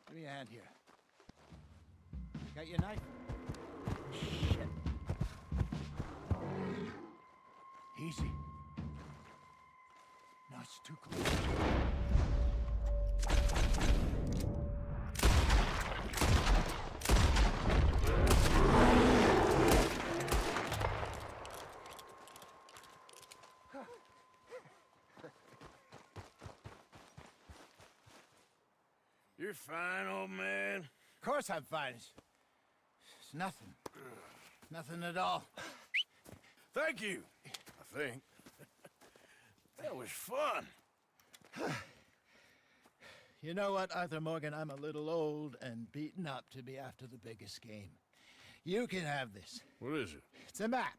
Give me a hand here. Got your knife? Shit. Easy. No, it's too close. You're fine, old man. Of course I'm fine. It's nothing. Nothing at all. Thank you, I think. That was fun. You know what, Arthur Morgan? I'm a little old and beaten up to be after the biggest game. You can have this. What is it? It's a map.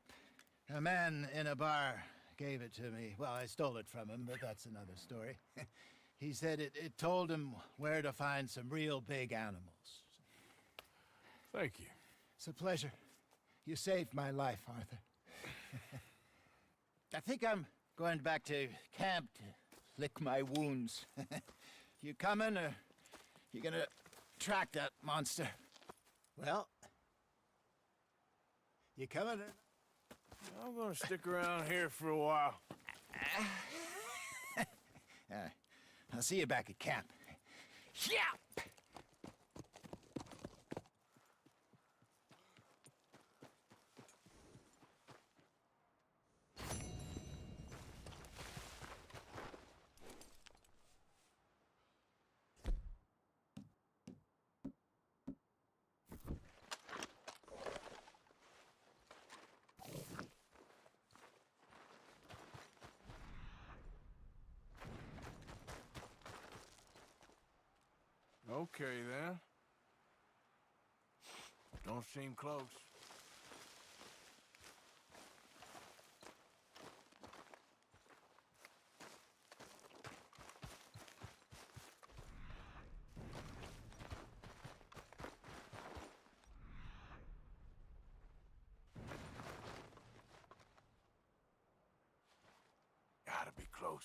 A man in a bar gave it to me. Well, I stole it from him, but that's another story. He said it told him where to find some real big animals. Thank you. It's a pleasure. You saved my life, Arthur. I think I'm going back to camp to lick my wounds. You coming, or you gonna track that monster? Well, you coming? I'm gonna stick around here for a while. All right. I'll see you back at camp. Yeah! Okay, then. Don't seem close. Gotta be close.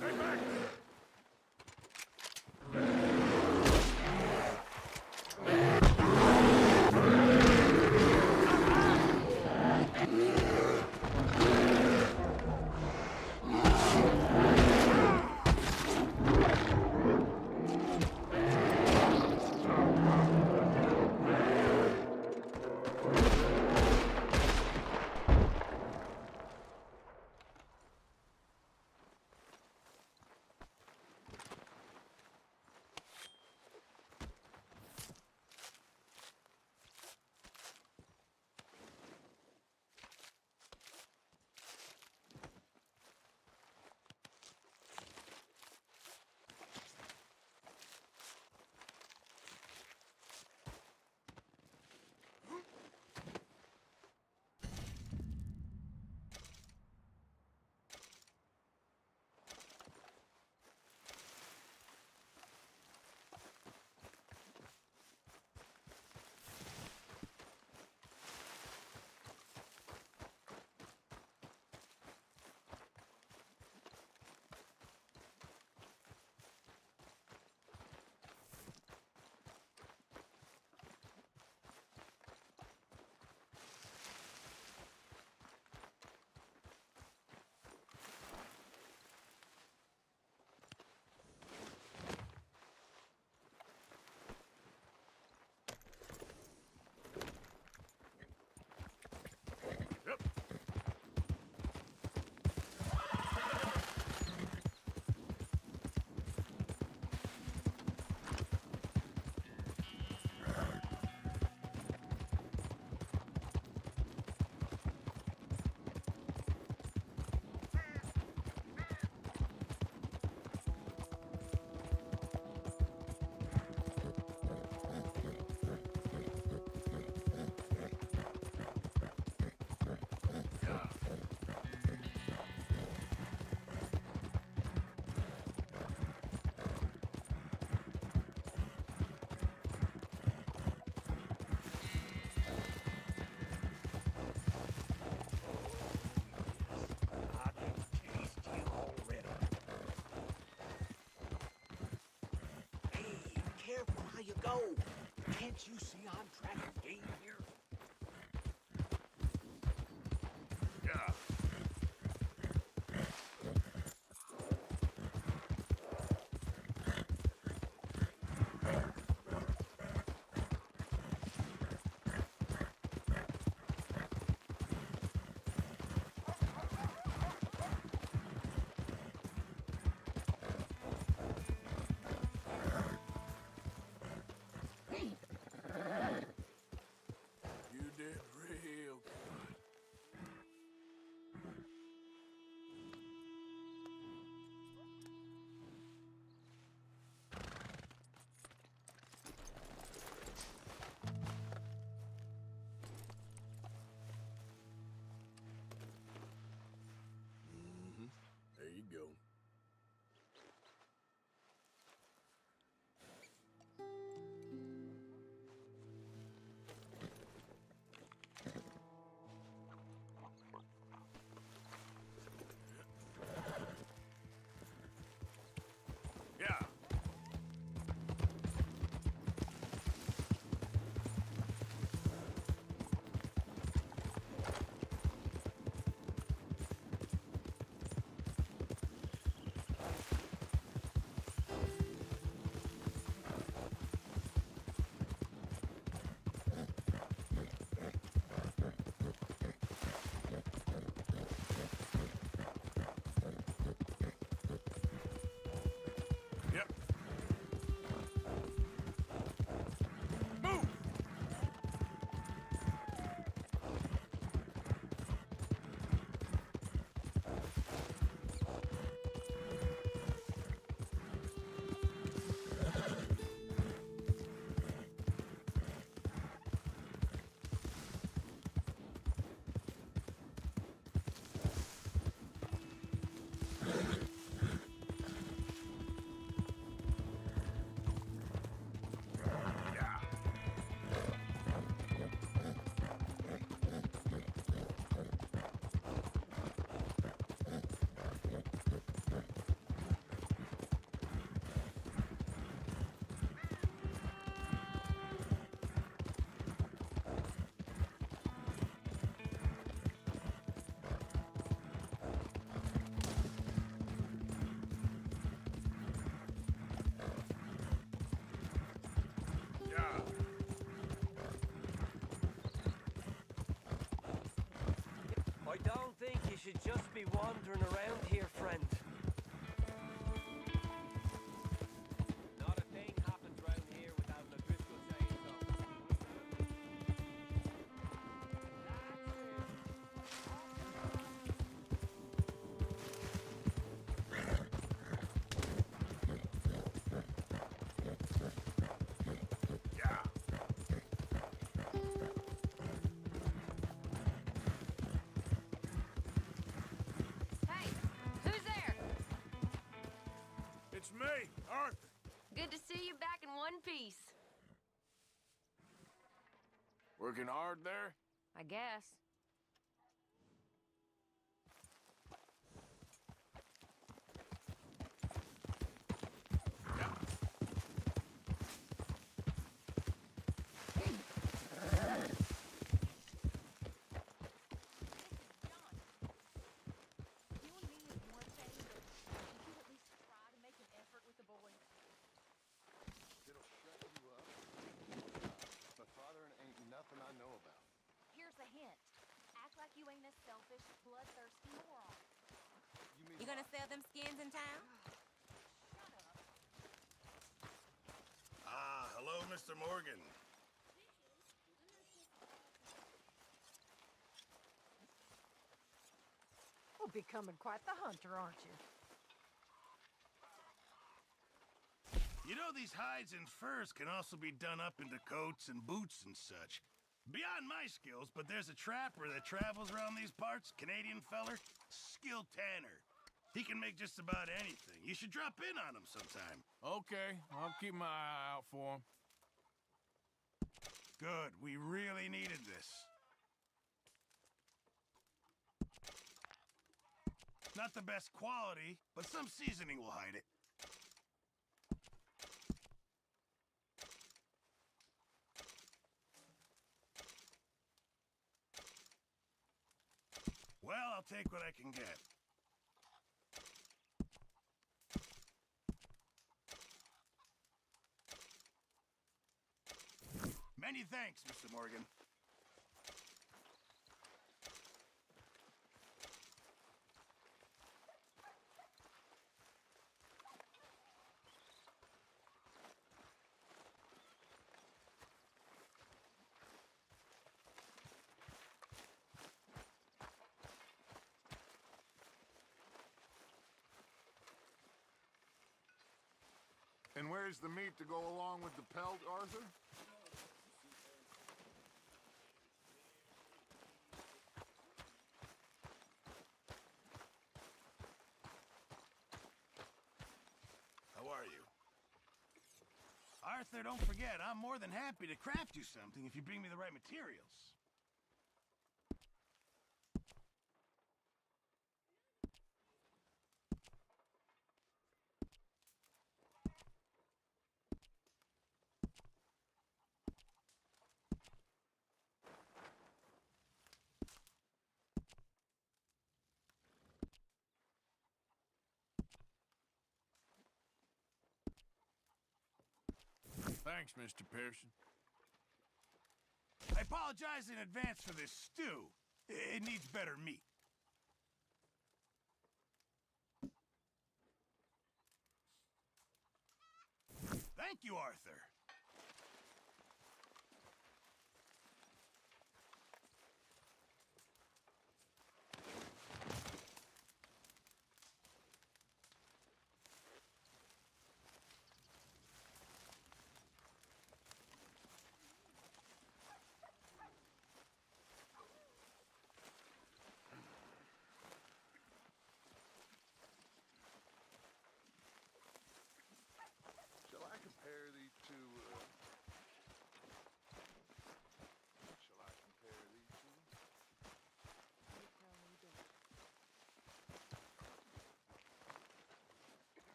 Hey, man! Can't you see I'm trying to game here? Yeah. You did real good. There you go. Yeah. Yep. Move! Yeah. I don't think you should just be wandering around here, friend. Not a thing happens round here without an O'Driscoll saying so. Yeah. Hey, who's there? It's me, Arthur. Good to see you back in one piece. Working hard there? I guess. It'll shut you up. My father ain't nothing I know about. Here's a hint. Act like you ain't a selfish, bloodthirsty moron. You gonna sell them skins in town? Ah, hello, Mr. Morgan. You're becoming quite the hunter, aren't you? You know, these hides and furs can also be done up into coats and boots and such. Beyond my skills, but there's a trapper that travels around these parts, Canadian feller, skilled tanner. He can make just about anything. You should drop in on him sometime. Okay, I'll keep my eye out for him. Good, we really needed this. Not the best quality, but some seasoning will hide it. Well, I'll take what I can get. Many thanks, Mr. Morgan. And where's the meat to go along with the pelt, Arthur? How are you? Arthur, don't forget, I'm more than happy to craft you something if you bring me the right materials. Thanks, Mr. Pearson. I apologize in advance for this stew. It needs better meat. Thank you, Arthur.